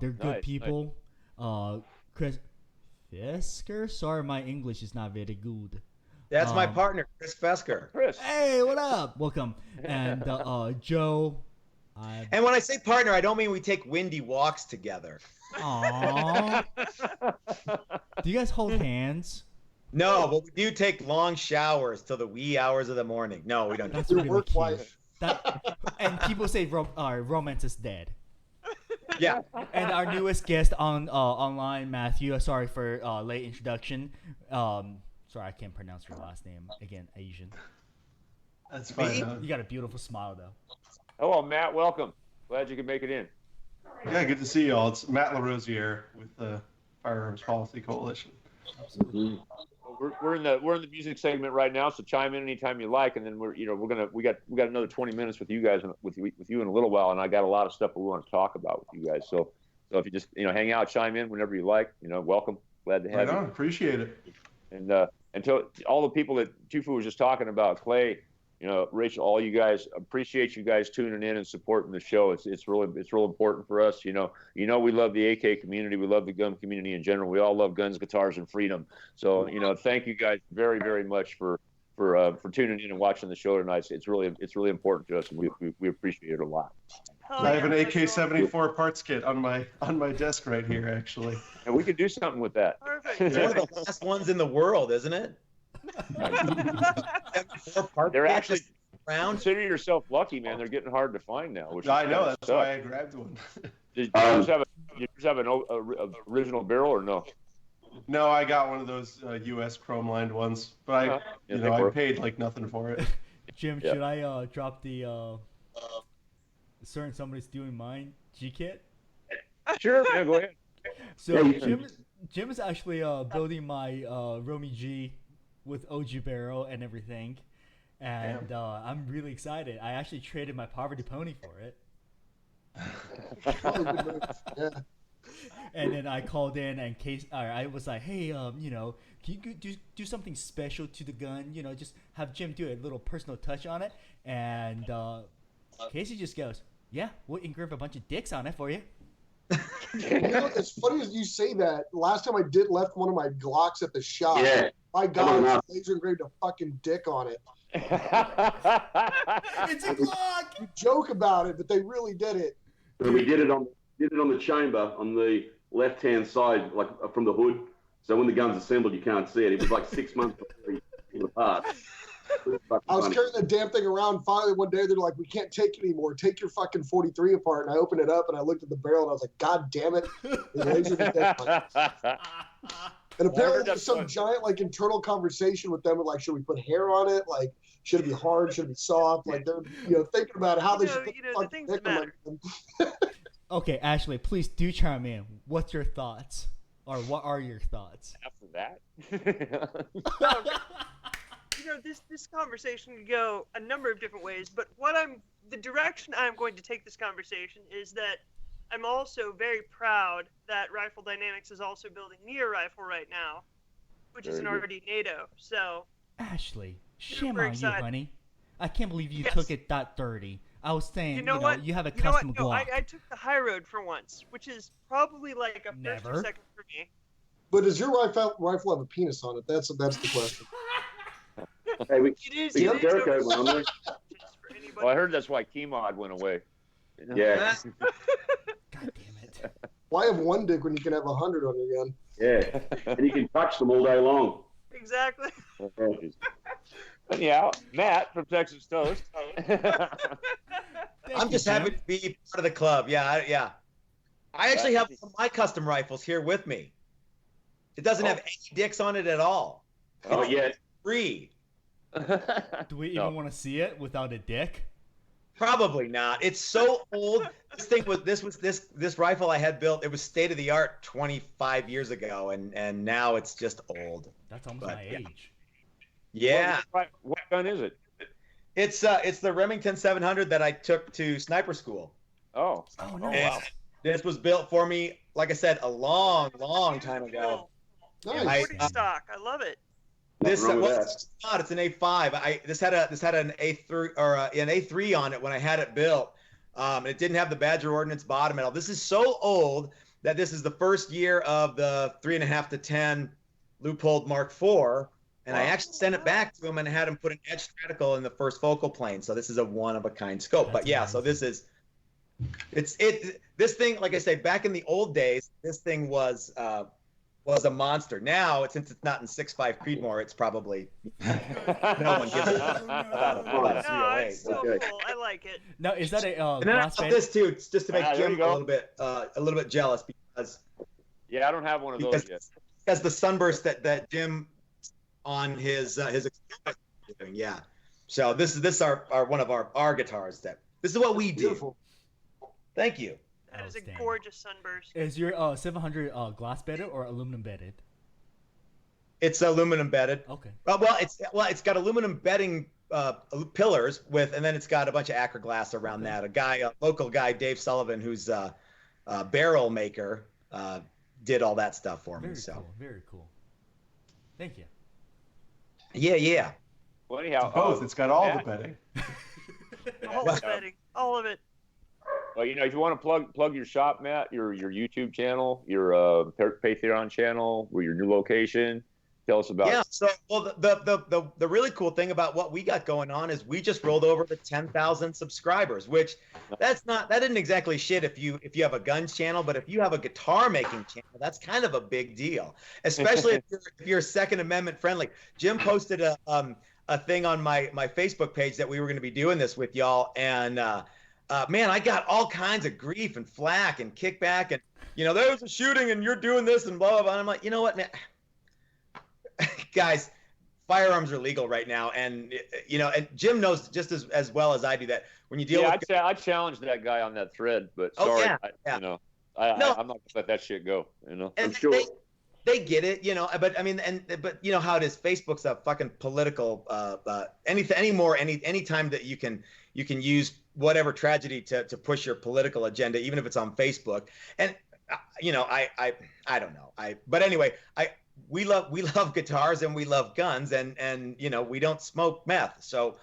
they're good people. Nice. Chris Fesker, sorry, my English is not very good. That's my partner, Chris Fesker. Chris, hey, what up? Welcome. And Joe. And when I say partner, I don't mean we take windy walks together. Aww. Do you guys hold hands? No, but we do take long showers till the wee hours of the morning. No, we don't. That's Your really work cute. wife. And people say romance is dead. Yeah. And our newest guest online, Matthew. Sorry for late introduction. Sorry, I can't pronounce your last name. Again, Asian. That's fine. You got a beautiful smile, though. hello, Matt. Welcome. Glad you could make it in. Yeah, good to see y'all. It's Matt LaRosiere with the Firearms Policy Coalition. Absolutely. We're in the music segment right now, so chime in anytime you like, and then we got another 20 minutes with you guys with you in a little while, and I got a lot of stuff we want to talk about with you guys. So if you just hang out, chime in whenever you like. Welcome. Glad to have you. Appreciate it. And to all the people that Tufu was just talking about, Clay, Rachel, all you guys, appreciate you guys tuning in and supporting the show. It's real important for us. We love the AK community. We love the gun community in general. We all love guns, guitars, and freedom. So, thank you guys very, very much for tuning in and watching the show tonight. It's really important to us, and we appreciate it a lot. I have an AK-74 parts kit on my desk right here, actually. And we could do something with that. Perfect. It's one of the last ones in the world, isn't it? They're actually around. Consider yourself lucky, man. They're getting hard to find now. I know. That's why I grabbed one. Did you just have an original barrel or no? No, I got one of those U.S. chrome-lined ones, but I paid like nothing for it. Jim, should I drop the certain somebody's doing mine G-kit? Sure, man. Go ahead. So Jim is actually building my Romy G with OG barrel and everything, and I'm really excited. I actually traded my Poverty Pony for it. Yeah. And then I called in and I was like, hey, can you do something special to the gun? Just have Jim do a little personal touch on it. And Casey just goes, yeah, we'll engrave a bunch of dicks on it for you. It's funny as you say that. Last time I left one of my Glocks at the shop. Yeah. My God, laser engraved a fucking dick on it. It's a Glock. You joke about it, but they really did it. So we did it on the chamber on the left-hand side, like from the hood. So when the gun's assembled, you can't see it. It was like 6 months before it came apart. I was carrying the damn thing around. Finally, one day they're like, "We can't take it anymore. Take your fucking 43 apart." And I opened it up and I looked at the barrel and I was like, "God damn it!" The laser dick on it. And apparently there's some giant internal conversation with them, like, should we put hair on it? Like, should it be hard? Should it be soft? Like they're thinking about how they should put the things that matter. Okay, Ashley, please do chime in. What's your thoughts, or what are your thoughts? After that. This conversation could go a number of different ways, but the direction I'm going to take this conversation is that I'm also very proud that Rifle Dynamics is also building me a rifle right now, which is an already NATO. So, Ashley, shame on excited. you, honey. I can't believe you took it that dirty. I was saying, you have a You know what? custom No, Glock. I took the high road for once, which is probably like a first Never. or second for me. But does your rifle have a penis on it? That's the question. Hey, we It Jericho is. one on there. Well, I heard that's why Keymod went away. Yeah. God damn it. Why have one dick when you can have 100 on your gun? Yeah. And you can touch them all day long. Exactly. Yeah, Matt from Texas Toast. I'm just happy to be part of the club. Yeah. I actually have some of my custom rifles here with me. It doesn't have any dicks on it at all. Oh, yeah. Free. Do we even want to see it without a dick? Probably not. It's so old. This rifle I had built. It was state of the art 25 years ago, and now it's just old. That's almost my age. Yeah. What gun is it? It's the Remington 700 that I took to sniper school. Oh. Oh no! And this was built for me, like I said, a long time ago. Nice. 40 stock. I love it. This Nothing wrong with it's not. It's an A5. This had an A3 or an A3 on it when I had it built. It didn't have the Badger Ordnance bottom metal. This is so old that this is the first year of the 3.5 to 10 Leupold Mark IV, and I actually sent it back to him and had him put an edge stratical in the first focal plane. So this is a one of a kind scope. But yeah, so this is this thing. Like I say, back in the old days, this thing was a monster. Now, since it's not in 6.5 Creedmoor, it's probably no one gives a No, it's so cool. I like it. Now, is that a and then I glass got bed? this too, it's just to make there Jim you go. a little bit jealous because Yeah, I don't have one of those yet. because the sunburst that Jim on his experiment is doing. Yeah. So this is our one of our guitars that this is what we do. Beautiful. Thank you. That is a Outstanding. gorgeous sunburst. Is your 700 glass bedded or aluminum bedded? It's aluminum bedded. Okay. It's got aluminum bedding pillars and then it's got a bunch of acro glass around that. A local guy, Dave Sullivan, who's a barrel maker, did all that stuff for me. Very So cool. Very cool. Thank you. yeah. Well, anyhow, Both. It's got all Matt, the bedding. All the bedding. All of it. Well, if you want to plug your shop, Matt, your YouTube channel, your Patreon channel, or your new location, tell us about it. Yeah. So, well, the really cool thing about what we got going on is we just rolled over to 10,000 subscribers, which that isn't exactly shit if you have a guns channel, but if you have a guitar making channel, that's kind of a big deal, especially if you're Second Amendment friendly. Jim posted a thing on my Facebook page that we were going to be doing this with y'all, and man, I got all kinds of grief and flack and kickback, and there was a shooting and you're doing this and blah blah blah. And I'm like, you know what, man? Guys, firearms are legal right now, and and Jim knows just as well as I do that when you deal with. I challenged that guy on that thread, but Oh, sorry, yeah. I'm not gonna let that shit go. And I'm sure. they get it, but I mean, but you know how it is. Facebook's a fucking political. Anytime that you can use whatever tragedy to push your political agenda, even if it's on Facebook. And I don't know. But anyway, we love guitars and we love guns, and we don't smoke meth. So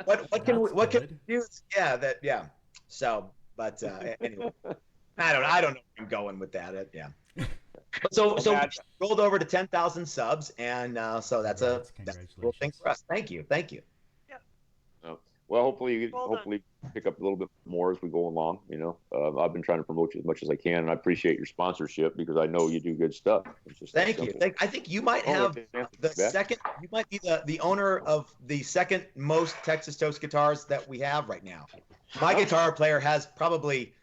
what can we do? Yeah. So, but anyway, I don't know where I'm going with that. Yeah. So we rolled over to 10,000 subs, and so that's a cool thing for us. Thank you. Well, hopefully pick up a little bit more as we go along. I've been trying to promote you as much as I can, and I appreciate your sponsorship because I know you do good stuff. It's just Thank you. I think you might have the second. You might be the owner of the second most Texas Toast guitars that we have right now. My guitar player has probably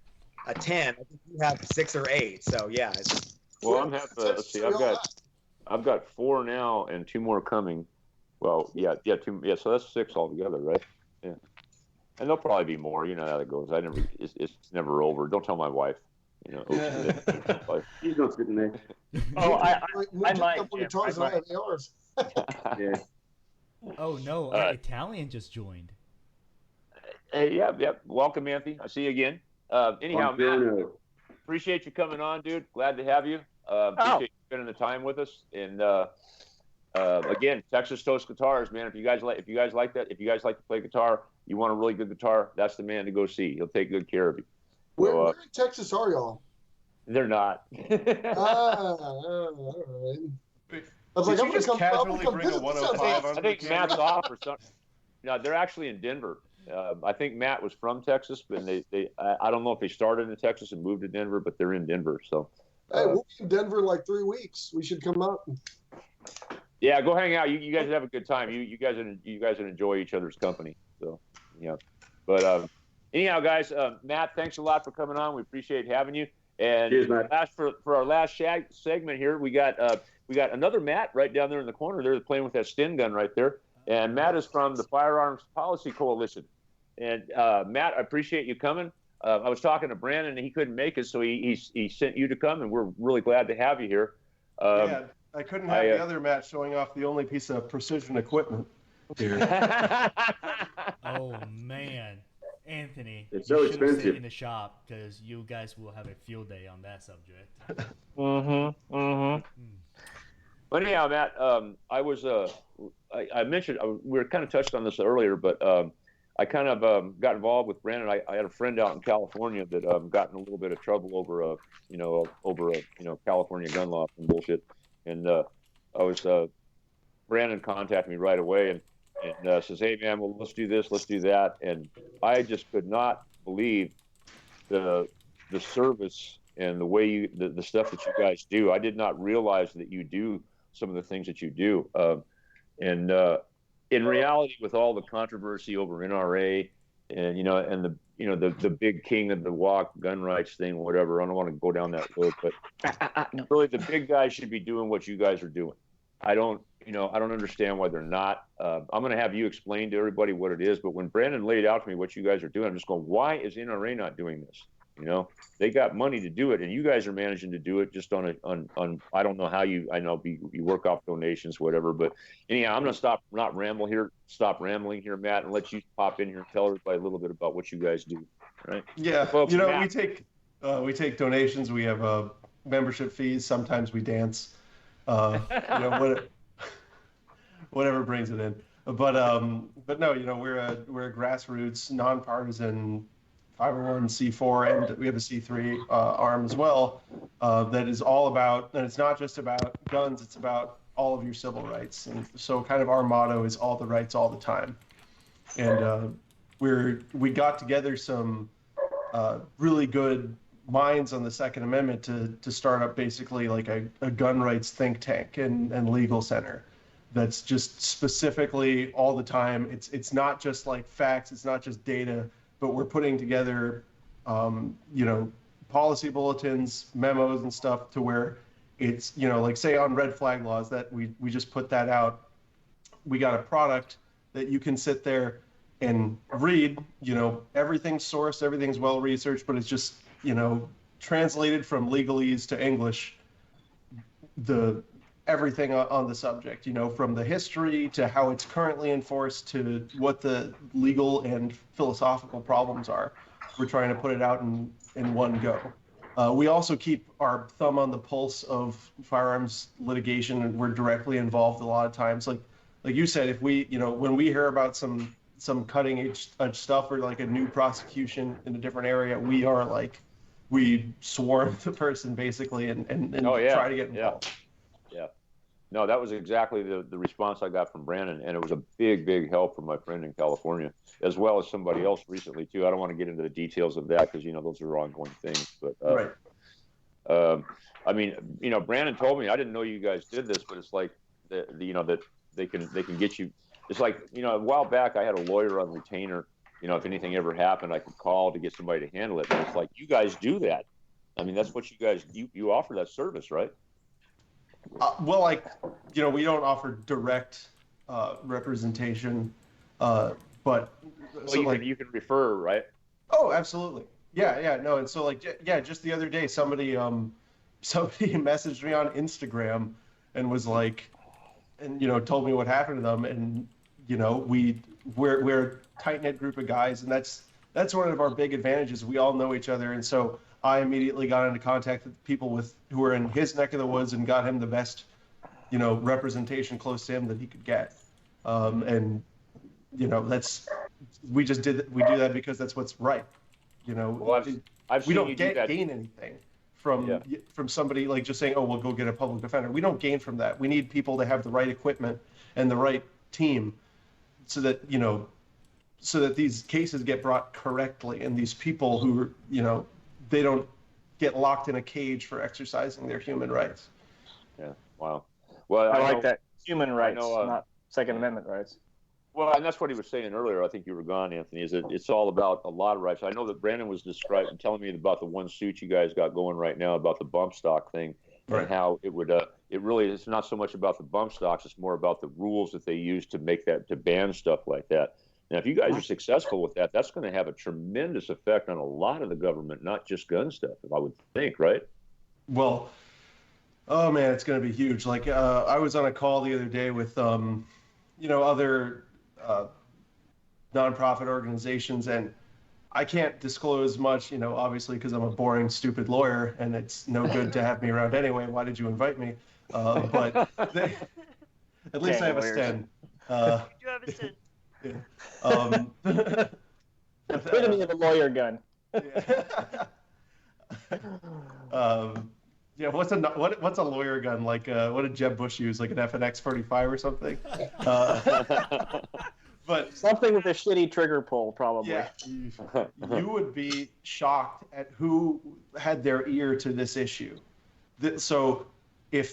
a 10. I think you have 6 or 8. So yeah. Well, I'm happy. Let's see. I've got 4 now and 2 more coming. Well, 2. Yeah, so that's 6 altogether, right? Yeah, and there'll probably be more. You know how it goes. It's never over. Don't tell my wife. She's not sitting there. Oh, I might. Guitars and I have ARs. Yeah. Oh no, our Italian just joined. Hey, yeah. Welcome, Anthony. I see you again. Anyhow, Matt, appreciate you coming on, dude. Glad to have you. Appreciate you spending the time with us. And again, Texas Toast Guitars, man. If you guys like that, if you guys like to play guitar, you want a really good guitar, that's the man to go see. He'll take good care of you. Where in Texas are y'all? They're not. All right. I was Did like, you just casually bring a 105 on I think Matt's off or something. No, they're actually in Denver. I think Matt was from Texas, but I don't know if they started in Texas and moved to Denver, but they're in Denver. So. Hey, we'll be in Denver in like 3 weeks. We should come up. Yeah, go hang out. You guys have a good time. You guys would enjoy each other's company. So, yeah. But anyhow, guys, Matt, thanks a lot for coming on. We appreciate having you. And cheers, Matt. For our last segment here, we got another Matt right down there in the corner there playing with that Sten gun right there. And Matt is from the Firearms Policy Coalition. And Matt, I appreciate you coming. I was talking to Brandon, and he couldn't make it, so he sent you to come, and we're really glad to have you here. Yeah, I couldn't have the other Matt showing off the only piece of precision equipment here. Oh man, Anthony, it's so expensive. Sit in the shop because you guys will have a field day on that subject. But anyhow, Matt, I mentioned we were kind of touched on this earlier, but I kind of got involved with Brandon. I had a friend out in California that got in a little bit of trouble over a California gun law and bullshit, and Brandon contacted me right away and says, "Hey man, well let's do this, let's do that," and I just could not believe the service and the way the stuff that you guys do. I did not realize that you do some of the things that you do. And in reality, with all the controversy over NRA and the big king of the walk gun rights thing, whatever, I don't want to go down that road, but really the big guys should be doing what you guys are doing. I don't understand why they're not. I'm going to have you explain to everybody what it is, but when Brandon laid out to me what you guys are doing, I'm just going, why is NRA not doing this? They got money to do it, and you guys are managing to do it just on I don't know how you work off donations, whatever. But anyhow, I'm gonna stop rambling here, Matt, and let you pop in here and tell everybody a little bit about what you guys do. Right? Yeah, folks, Matt, we take donations. We have membership fees. Sometimes we dance. Whatever brings it in. But no, we're a grassroots, nonpartisan 501c4, and we have a C3 arm as well, that is all about, and it's not just about guns, it's about all of your civil rights. And so kind of our motto is all the rights all the time. And we got together some really good minds on the Second Amendment to start up basically like a gun rights think tank and legal center that's just specifically all the time. It's not just like facts, it's not just data, but we're putting together, policy bulletins, memos and stuff to where it's, like say on red flag laws that we just put that out. We got a product that you can sit there and read, everything's sourced, everything's well researched, but it's just, translated from legalese to English, everything on the subject, from the history to how it's currently enforced to what the legal and philosophical problems are. We're trying to put it out in one go. We also keep our thumb on the pulse of firearms litigation, and we're directly involved a lot of times. Like you said, if we, when we hear about some cutting edge stuff or like a new prosecution in a different area, we swarm the person basically and try to get involved. Yeah. No, that was exactly the response I got from Brandon, and it was a big help from my friend in California, as well as somebody else recently too. I don't want to get into the details of that because those are ongoing things. But right. Brandon told me, I didn't know you guys did this, but it's like that they can get you. It's like a while back I had a lawyer on retainer. If anything ever happened, I could call to get somebody to handle it. But it's like you guys do that. I mean, that's what you guys you offer that service, right? We don't offer direct representation, but you can refer, right? Oh, absolutely. Yeah, no, and so just the other day, somebody messaged me on Instagram and was like, and told me what happened to them, and we're a tight-knit group of guys, and that's one of our big advantages. We all know each other, and so I immediately got into contact with people who were in his neck of the woods and got him the best, representation close to him that he could get. We do that because that's what's right. Well, we don't gain anything from somebody like just saying, oh, we'll go get a public defender. We don't gain from that. We need people to have the right equipment and the right team so that these cases get brought correctly, and these people who they don't get locked in a cage for exercising their human rights. Yeah. Wow. Well, I like that. Human rights, not Second Amendment rights. Well, and that's what he was saying earlier. I think you were gone, Anthony. Is that it's all about a lot of rights. I know that Brandon was telling me about the one suit you guys got going right now about the bump stock thing, and how it would. It really is not so much about the bump stocks; it's more about the rules that they use to make that to ban stuff like that. Now, if you guys are successful with that, that's going to have a tremendous effect on a lot of the government, not just gun stuff. I would think, right? Well, oh man, it's going to be huge. Like I was on a call the other day with other nonprofit organizations, and I can't disclose much, obviously because I'm a boring, stupid lawyer, and it's no good to have me around anyway. Why did you invite me? But at least I have a sten. You do have a sten. Yeah. Epitome of a lawyer gun. Yeah. What's a lawyer gun like? What did Jeb Bush use? Like an FNX 45 or something? But something with a shitty trigger pull, probably. Yeah, you would be shocked at who had their ear to this issue. So, I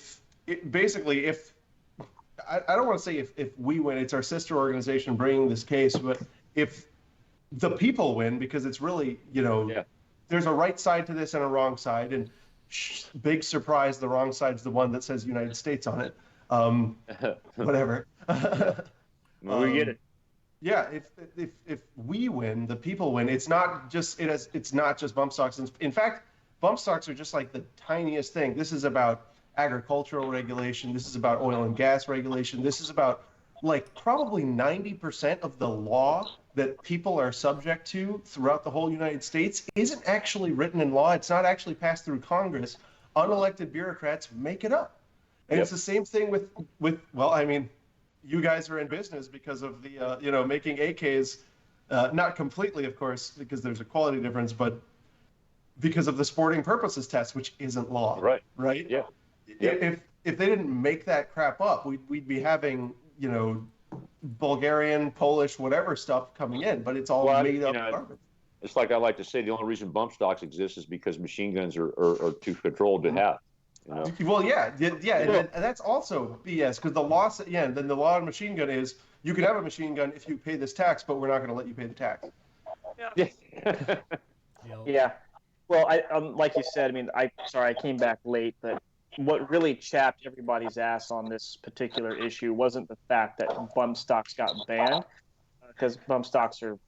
don't want to say if we win, it's our sister organization bringing this case, but if the people win, because it's really, there's a right side to this and a wrong side, and big surprise, the wrong side's the one that says United States on it. Whatever. We get it. Yeah, if we win, the people win. It's not just bump stocks. In fact, bump stocks are just like the tiniest thing. This is about agricultural regulation. This is about oil and gas regulation. This is about like probably 90% of the law that people are subject to throughout the whole United States isn't actually written in law. It's not actually passed through Congress. Unelected bureaucrats make it up. And It's the same thing with well, I mean, you guys are in business because of the making AKs, not completely, of course, because there's a quality difference, but because of the sporting purposes test, which isn't law. Right. Yeah. If they didn't make that crap up, we'd be having Bulgarian, Polish, whatever stuff coming in, but it's all made up garbage. It's like I like to say, the only reason bump stocks exist is because machine guns are too controlled to have. Well, and that's also BS, because the law then the law on machine gun is you can have a machine gun if you pay this tax, but we're not going to let you pay the tax. Yeah. Well, like you said, I mean, I came back late, but what really chapped everybody's ass on this particular issue wasn't the fact that bump stocks got banned, because bump stocks are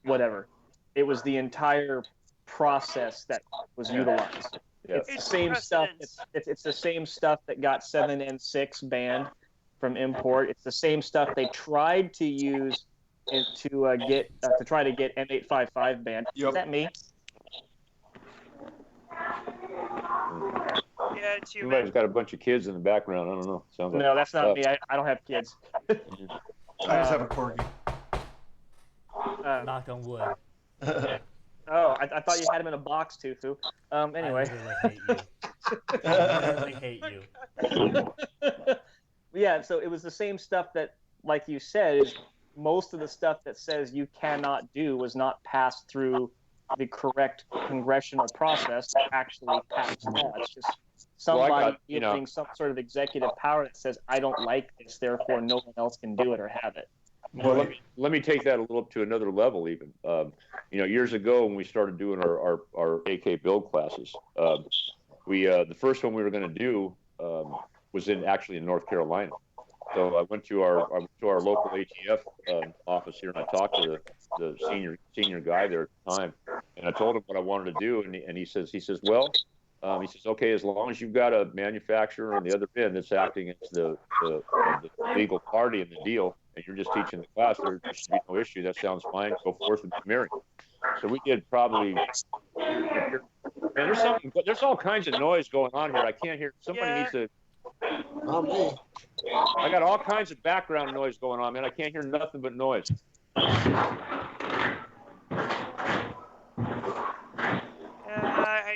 whatever. It was the entire process that was utilized. Yeah. It's the same stuff. It's the same stuff that got 7N6 banned from import. It's the same stuff they tried to use to try to get M855 banned. Yep. Is that me? Yeah, it's you. Somebody's got a bunch of kids in the background. I don't know. Sounds like That's not me. I don't have kids. I just have a corgi. Knock on wood. Oh, I thought you had him in a box too, Fu. Anyway. I literally hate you. Yeah, so it was the same stuff that, like you said, is most of the stuff that says you cannot do was not passed through the correct congressional process to actually pass law. It's just somebody giving some sort of executive power that says, I don't like this, therefore no one else can do it or have it. Well, let me take that a little to another level. Even years ago when we started doing our AK build classes, the first one we were going to do was actually in North Carolina. So I went to our local ATF office here, and I talked to the senior guy there at the time, and I told him what I wanted to do, and he says, okay, as long as you've got a manufacturer on the other end that's acting as the legal party in the deal, and you're just teaching the class, there should be no issue. That sounds fine. Go forth with the marrying. So we did probably. Man, there's all kinds of noise going on here. I can't hear. Somebody needs to. Not me. I got all kinds of background noise going on, man. I can't hear nothing but noise.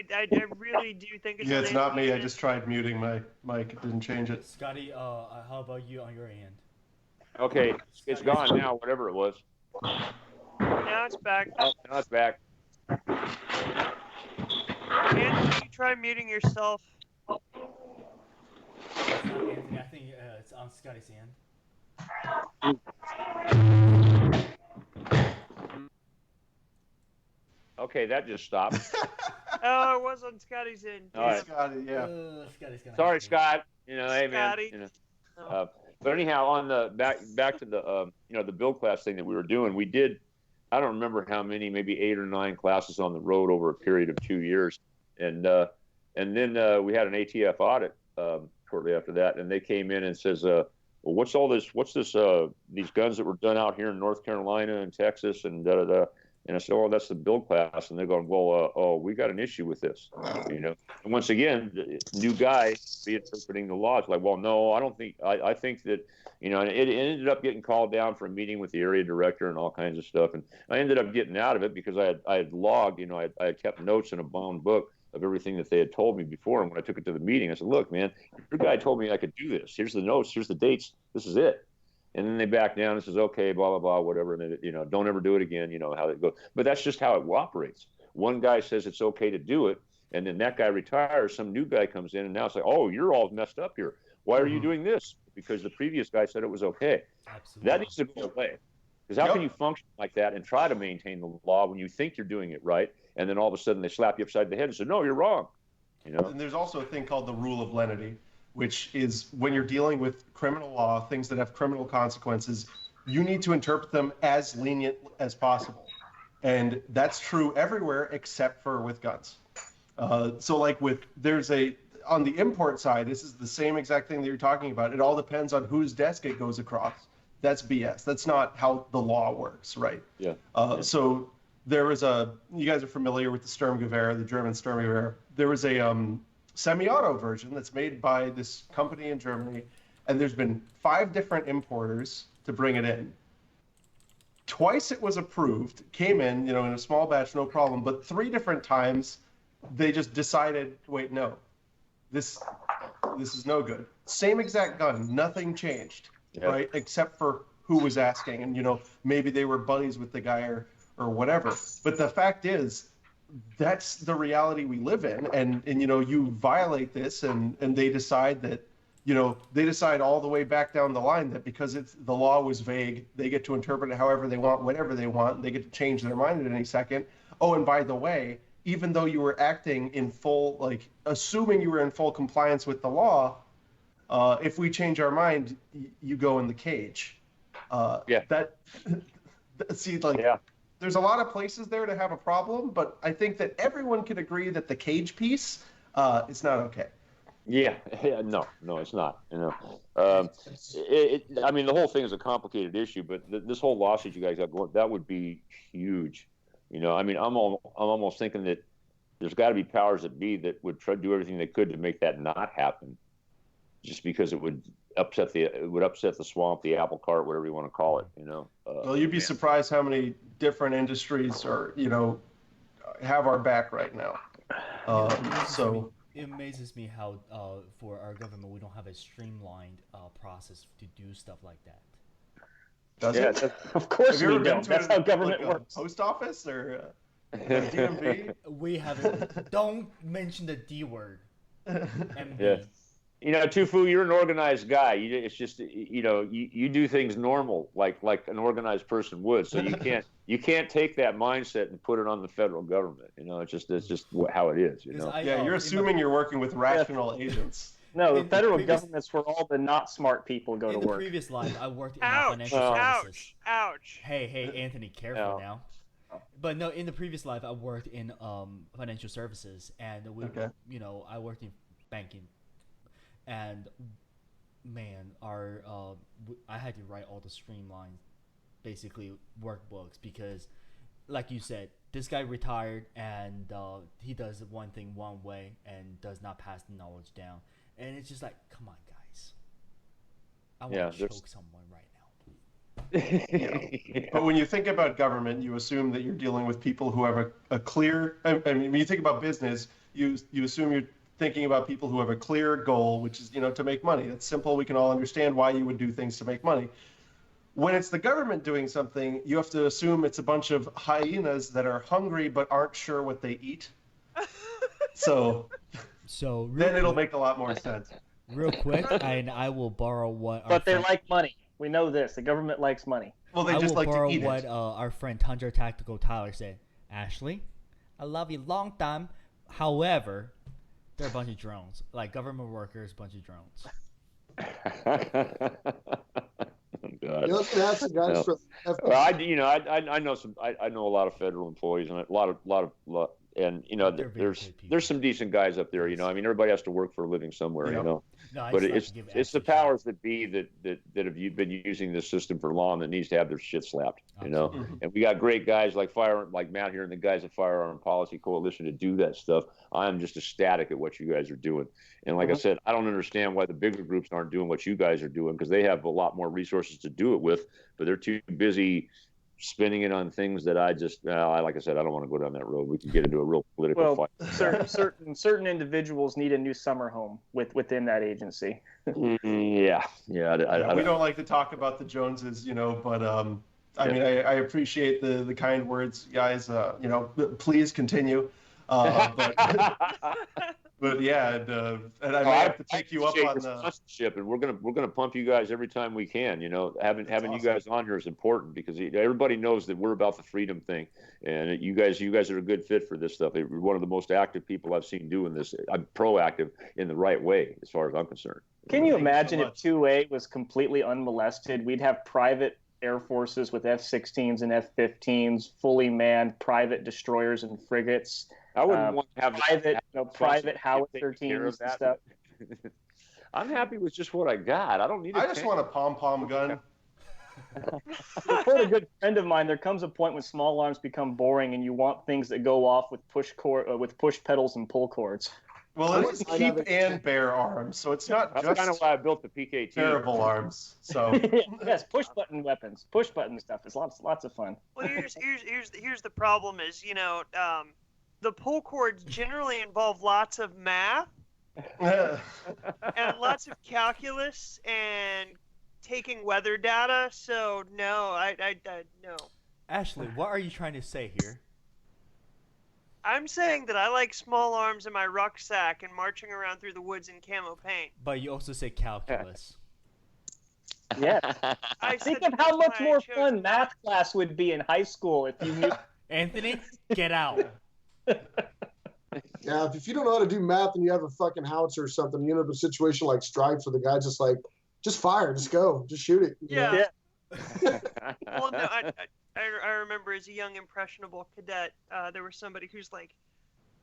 I really do think it's. Yeah, it's not me. I just tried muting my mic. It didn't change it. Scotty, how about you on your end? Okay, it's gone now, whatever it was. Now it's back. Oh, now it's back. Anthony, you try muting yourself. Anthony, I think it's on Scotty's end. Okay, that just stopped. Oh, it was on Scotty's end. All right. Scotty, yeah. Scotty's gonna Sorry, have to- Scott. You know, hey man. Scotty. You know, Oh. but anyhow, on the back to the the build class thing that we were doing, we did. I don't remember how many, maybe 8 or 9 classes on the road over a period of 2 years, and then we had an ATF audit shortly after that, and they came in and says, well, what's all this? What's this? These guns that were done out here in North Carolina and Texas and da da da. And I said, oh, that's the build class. And they're going, well, we got an issue with this, you know. And once again, the new guy be interpreting the laws like, well, no, I don't think. I think that, you know, and it ended up getting called down for a meeting with the area director and all kinds of stuff. And I ended up getting out of it because I had logged, you know, I had kept notes in a bound book of everything that they had told me before. And when I took it to the meeting, I said, look, man, your guy told me I could do this. Here's the notes. Here's the dates. This is it. And then they back down and says, okay, blah, blah, blah, whatever. And then, you know, don't ever do it again, you know, how it goes. But that's just how it operates. One guy says it's okay to do it. And then that guy retires. Some new guy comes in and now it's like, oh, you're all messed up here. Why are you doing this? Because the previous guy said it was okay. Absolutely. That needs to go away. Because how can you function like that and try to maintain the law when you think you're doing it right? And then all of a sudden they slap you upside the head and say, no, you're wrong. You know? And there's also a thing called the rule of lenity, which is when you're dealing with criminal law, things that have criminal consequences, you need to interpret them as lenient as possible. And that's true everywhere except for with guns. So like on the import side, this is the same exact thing that you're talking about. It all depends on whose desk it goes across. That's BS. That's not how the law works, right? Yeah. So there was you guys are familiar with the Sturmgewehr, the German Sturmgewehr. There was a semi-auto version that's made by this company in Germany, and there's been 5 different importers to bring it in. Twice it was approved, came in, you know, in a small batch, no problem, but 3 different times they just decided, wait, no, this is no good. Same exact gun, nothing changed, right, except for who was asking, and, you know, maybe they were buddies with the guy or whatever. But the fact is, that's the reality we live in, and you know, you violate this and they decide that, you know, they decide all the way back down the line that because the law was vague, they get to interpret it however they want, whenever they want, they get to change their mind at any second. Oh, and by the way, even though you were acting in full, like, assuming you were in full compliance with the law, if we change our mind, you go in the cage. There's a lot of places there to have a problem, but I think that everyone can agree that the cage piece is not okay. Yeah, no, it's not. You know, I mean, the whole thing is a complicated issue, but this whole lawsuit you guys got going, that would be huge. You know, I mean, I'm almost thinking that there's got to be powers that be that would try to do everything they could to make that not happen, just because it would upset the swamp, the apple cart, whatever you want to call it. You know. Well, you'd be surprised how many different industries have our back right now. It amazes me how for our government we don't have a streamlined process to do stuff like that. Does it? Of course we don't. That's how government works. Post office or DMV? We haven't. Don't mention the D word. MV. Yeah. You know, Tufu, you're an organized guy. It's just, you know, you do things normal, like an organized person would. So you can't take that mindset and put it on the federal government. You know, it's just how it is. You know. You're assuming you're working with rational agents. No, the federal government's where all the not smart people go to work. In the previous life, I worked in financial services. Ouch! Hey, Anthony, careful now. But no, in the previous life, I worked in financial services, and I worked in banking. And man, I had to write all the streamlined, basically workbooks because, like you said, this guy retired and he does one thing one way and does not pass the knowledge down. And it's just like, come on, guys, I want to choke someone right now. But when you think about government, you assume that you're dealing with people who have a clear. I mean, when you think about business, you assume you're thinking about people who have a clear goal, which is, you know, to make money. It's simple. We can all understand why you would do things to make money. When it's the government doing something, you have to assume it's a bunch of hyenas that are hungry but aren't sure what they eat. So then it'll make a lot more sense. Real quick, and I will borrow what. But they like money. We know this. The government likes money. Well, they just like to eat what our friend Tundra Tactical Tyler said. Ashley, I love you long time, However, they're a bunch of drones, like government workers, bunch of drones. God. You know, that's the guys from Well, I know some. I know a lot of federal employees and a lot of, and there's some decent guys up there. I mean, everybody has to work for a living somewhere. Yeah. No, But it's the powers that be that have been using this system for long that needs to have their shit slapped. Absolutely. And we got great guys like Matt here and the guys at Firearm Policy Coalition to do that stuff. I am just ecstatic at what you guys are doing. And like I said, I don't understand why the bigger groups aren't doing what you guys are doing, because they have a lot more resources to do it with, but they're too busy spending it on things that I just, like I said, I don't want to go down that road. We can get into a real political fight. Certain individuals need a new summer home within that agency. Yeah. We don't like to talk about the Joneses, but I mean, I appreciate the kind words, guys. Please continue. But yeah, and I might have to take you up on the sponsorship, and we're gonna pump you guys every time we can. Having awesome. You guys on here is important, because everybody knows that we're about the freedom thing, and you guys are a good fit for this stuff. You're one of the most active people I've seen doing this. I'm proactive in the right way, as far as I'm concerned. Can you imagine if 2A was completely unmolested? We'd have private air forces with F-16s and F-15s, fully manned private destroyers and frigates. I wouldn't want to have private howitzer teams and stuff. I'm happy with just what I got. I don't need. I just want a pom-pom gun. To quote a good friend of mine, there comes a point when small arms become boring, and you want things that go off with push pedals and pull cords. Well, it's keep and bear arms, so it's not That's just kind of why I built the PKT. Terrible arms. So yes, push button weapons, push button stuff is lots of fun. Well, here's the problem is the pull cords generally involve lots of math and lots of calculus and taking weather data. So no, I no. Ashley, what are you trying to say here? I'm saying that I like small arms in my rucksack and marching around through the woods in camo paint. But you also say calculus. Yes. Think of how much more fun math class would be in high school if you knew. Anthony, get out. Yeah, if you don't know how to do math and you have a fucking howitzer or something, you end up in a situation like Strike for the guy just like, just fire, just go, just shoot it. Yeah. Well, no, I remember as a young impressionable cadet, there was somebody who's like,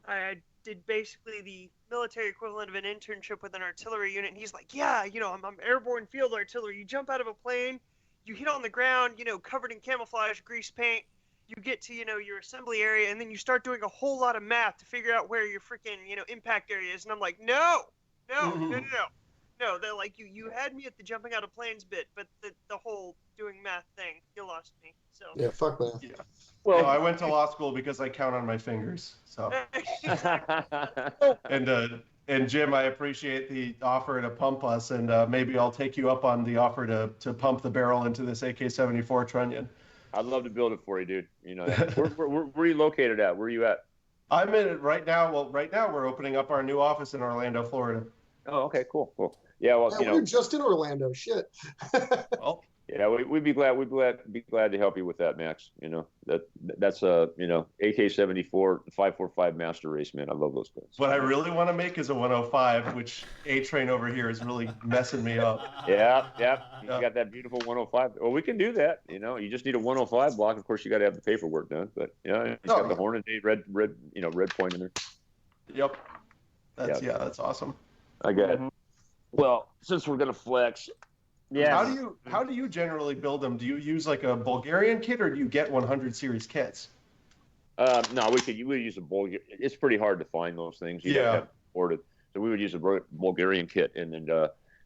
I did basically the military equivalent of an internship with an artillery unit, and he's like, yeah, I'm airborne field artillery. You jump out of a plane, you hit on the ground, covered in camouflage, grease paint. You get to, your assembly area, and then you start doing a whole lot of math to figure out where your freaking, impact area is. And I'm like, no. They're like, you had me at the jumping out of planes bit, but the whole doing math thing, you lost me. So yeah, fuck math. Yeah. Well, I went to law school because I count on my fingers. So. And Jim, I appreciate the offer to pump us, and maybe I'll take you up on the offer to pump the barrel into this AK-74 trunnion. I'd love to build it for you, dude. Where are you located at? Where are you at? I'm in it right now. Well, right now we're opening up our new office in Orlando, Florida. Oh, okay, cool. Yeah, well, we're just in Orlando. Shit. Well, yeah, we'd be glad to help you with that, Max. That's AK-74 545 Master Race, man. I love those guns. What I really want to make is a 105, which A-Train over here is really messing me up. Yeah. You got that beautiful 105. Well, we can do that. You just need a 105 block. Of course, you got to have the paperwork done. But it's got the Hornady red point in there. Yep. That's awesome. I got it. Well, since we're gonna flex. Yeah. How do you generally build them? Do you use like a Bulgarian kit, or do you get 100 series kits? No, we would use a Bulgarian. It's pretty hard to find those things. You have to order. So we would use a Bulgarian kit, and then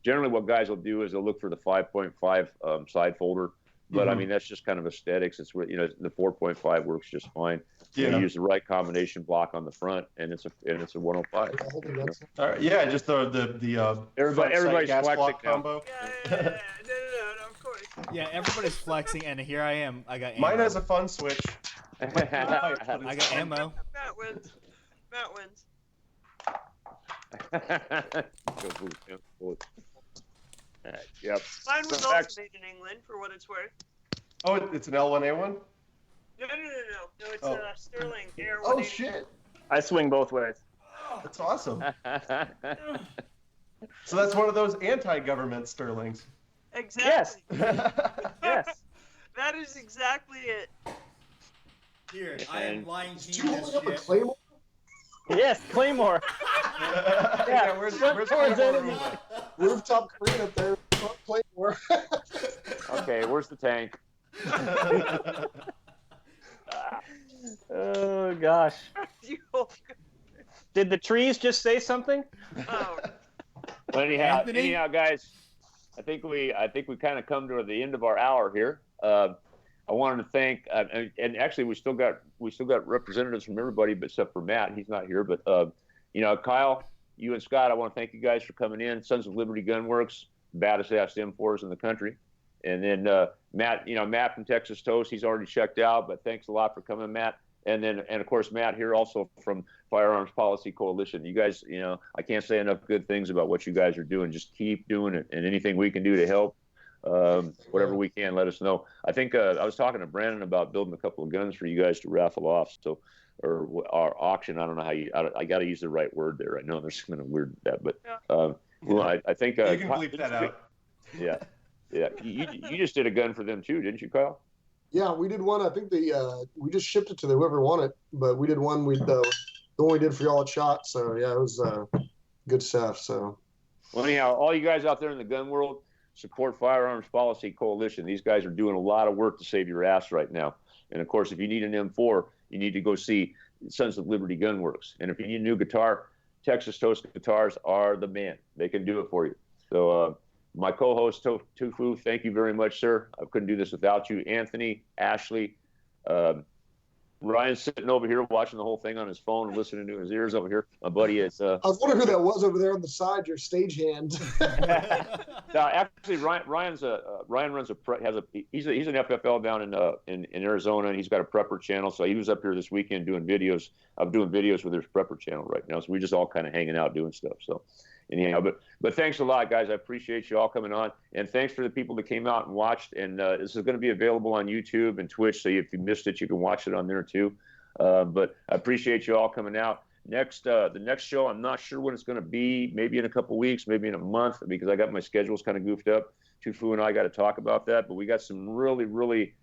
generally what guys will do is they'll look for the 5.5 side folder. But I mean, that's just kind of aesthetics. It's the 4.5 works just fine. Yeah. You use the right combination block on the front, and it's a 105. All right, yeah, just the everybody's gas flexing block now. combo. Yeah, no, of course. Yeah, everybody's flexing, and here I am. I got ammo. Mine has a fun switch. I got ammo. Matt wins. Yep. Mine was also made in England, for what it's worth. Oh, it's an L1A1? No. It's a Sterling Air 180. Oh shit! I swing both ways. That's awesome. So that's one of those anti-government Sterlings. Exactly. Yes. That is exactly it. Here, I am lying Did king you this hold up a shit. claymore? Yes, Claymore. Yeah, where's towards Claymore enemy. Roomba? Rooftop Korean up there. Claymore. Okay, where's the tank? Oh gosh. You- Did the trees just say something? oh, But Anthony? anyhow, guys, I think we kind of come to the end of our hour here. I wanted to thank, and actually we still got representatives from everybody, but except for Matt, he's not here. But Kyle, you and Scott, I want to thank you guys for coming in. Sons of Liberty Gunworks, baddest ass M4s in the country. And then Matt, Matt from Texas Toast, he's already checked out, but thanks a lot for coming, Matt. And of course Matt here also from Firearms Policy Coalition. You guys, I can't say enough good things about what you guys are doing. Just keep doing it, and anything we can do to help, whatever we can, let us know. I think I was talking to Brandon about building a couple of guns for you guys to raffle off. So, or auction. I don't know how I got to use the right word there. I know there's kind of weird that, but well, I think You can bleep that out. Yeah. You just did a gun for them too, didn't you, Kyle? Yeah, we did one. I think we just shipped it to whoever won it, but we did one with the one we did for y'all at Shot. So yeah, it was good stuff. So. Well, anyhow, all you guys out there in the gun world, support Firearms Policy Coalition. These guys are doing a lot of work to save your ass right now. And of course, if you need an M4, you need to go see Sons of Liberty Gunworks. And if you need a new guitar, Texas Toast Guitars are the man. They can do it for you. So my co-host, Tufu, thank you very much, sir. I couldn't do this without you. Anthony, Ashley, Ryan's sitting over here watching the whole thing on his phone and listening to his ears over here. My buddy is. I was wondering who that was over there on the side, your stagehand. Actually, Ryan runs he's an FFL down in Arizona, and he's got a prepper channel. So he was up here this weekend doing videos. I'm doing videos with his prepper channel right now. So we just all kind of hanging out doing stuff. So anyhow, but thanks a lot, guys. I appreciate you all coming on, and thanks for the people that came out and watched. And this is going to be available on YouTube and Twitch, so if you missed it, you can watch it on there too. But I appreciate you all coming out. The next show, I'm not sure when it's going to be. Maybe in a couple weeks, maybe in a month, because I got my schedules kind of goofed up. Tufu and I got to talk about that. But we got some really, really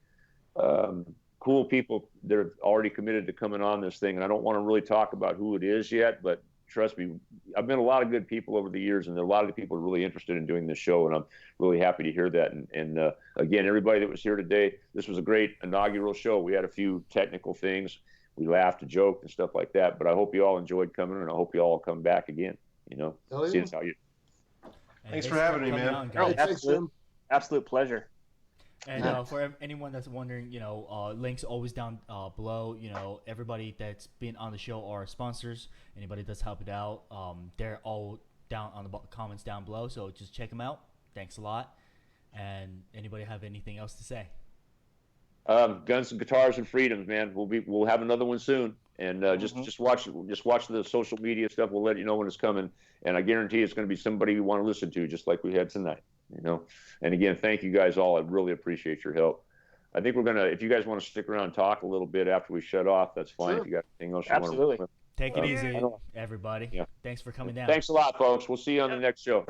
cool people that are already committed to coming on this thing, and I don't want to really talk about who it is yet, but trust me, I've met a lot of good people over the years, and a lot of the people are really interested in doing this show, and I'm really happy to hear that. And again, everybody that was here today, this was a great inaugural show. We had a few technical things. We laughed and joked and stuff like that, but I hope you all enjoyed coming, and I hope you all come back again. See how you. Thanks for having me, man. On, Oh, guys. thanks, Jim. Absolute pleasure. And for anyone that's wondering, links always down below. Everybody that's been on the show are sponsors. Anybody that's helped out, they're all down on the comments down below. So just check them out. Thanks a lot. And anybody have anything else to say? Guns and Guitars and Freedoms, man. We'll have another one soon. And just watch the social media stuff. We'll let you know when it's coming. And I guarantee it's going to be somebody you want to listen to, just like we had tonight. And again, thank you guys all. I really appreciate your help. I think we're gonna, if you guys want to stick around and talk a little bit after we shut off, that's fine. Sure. If you got anything else you Absolutely. want to Take it easy, everybody. Yeah. Thanks for coming down. Thanks a lot, folks. We'll see you on the next show.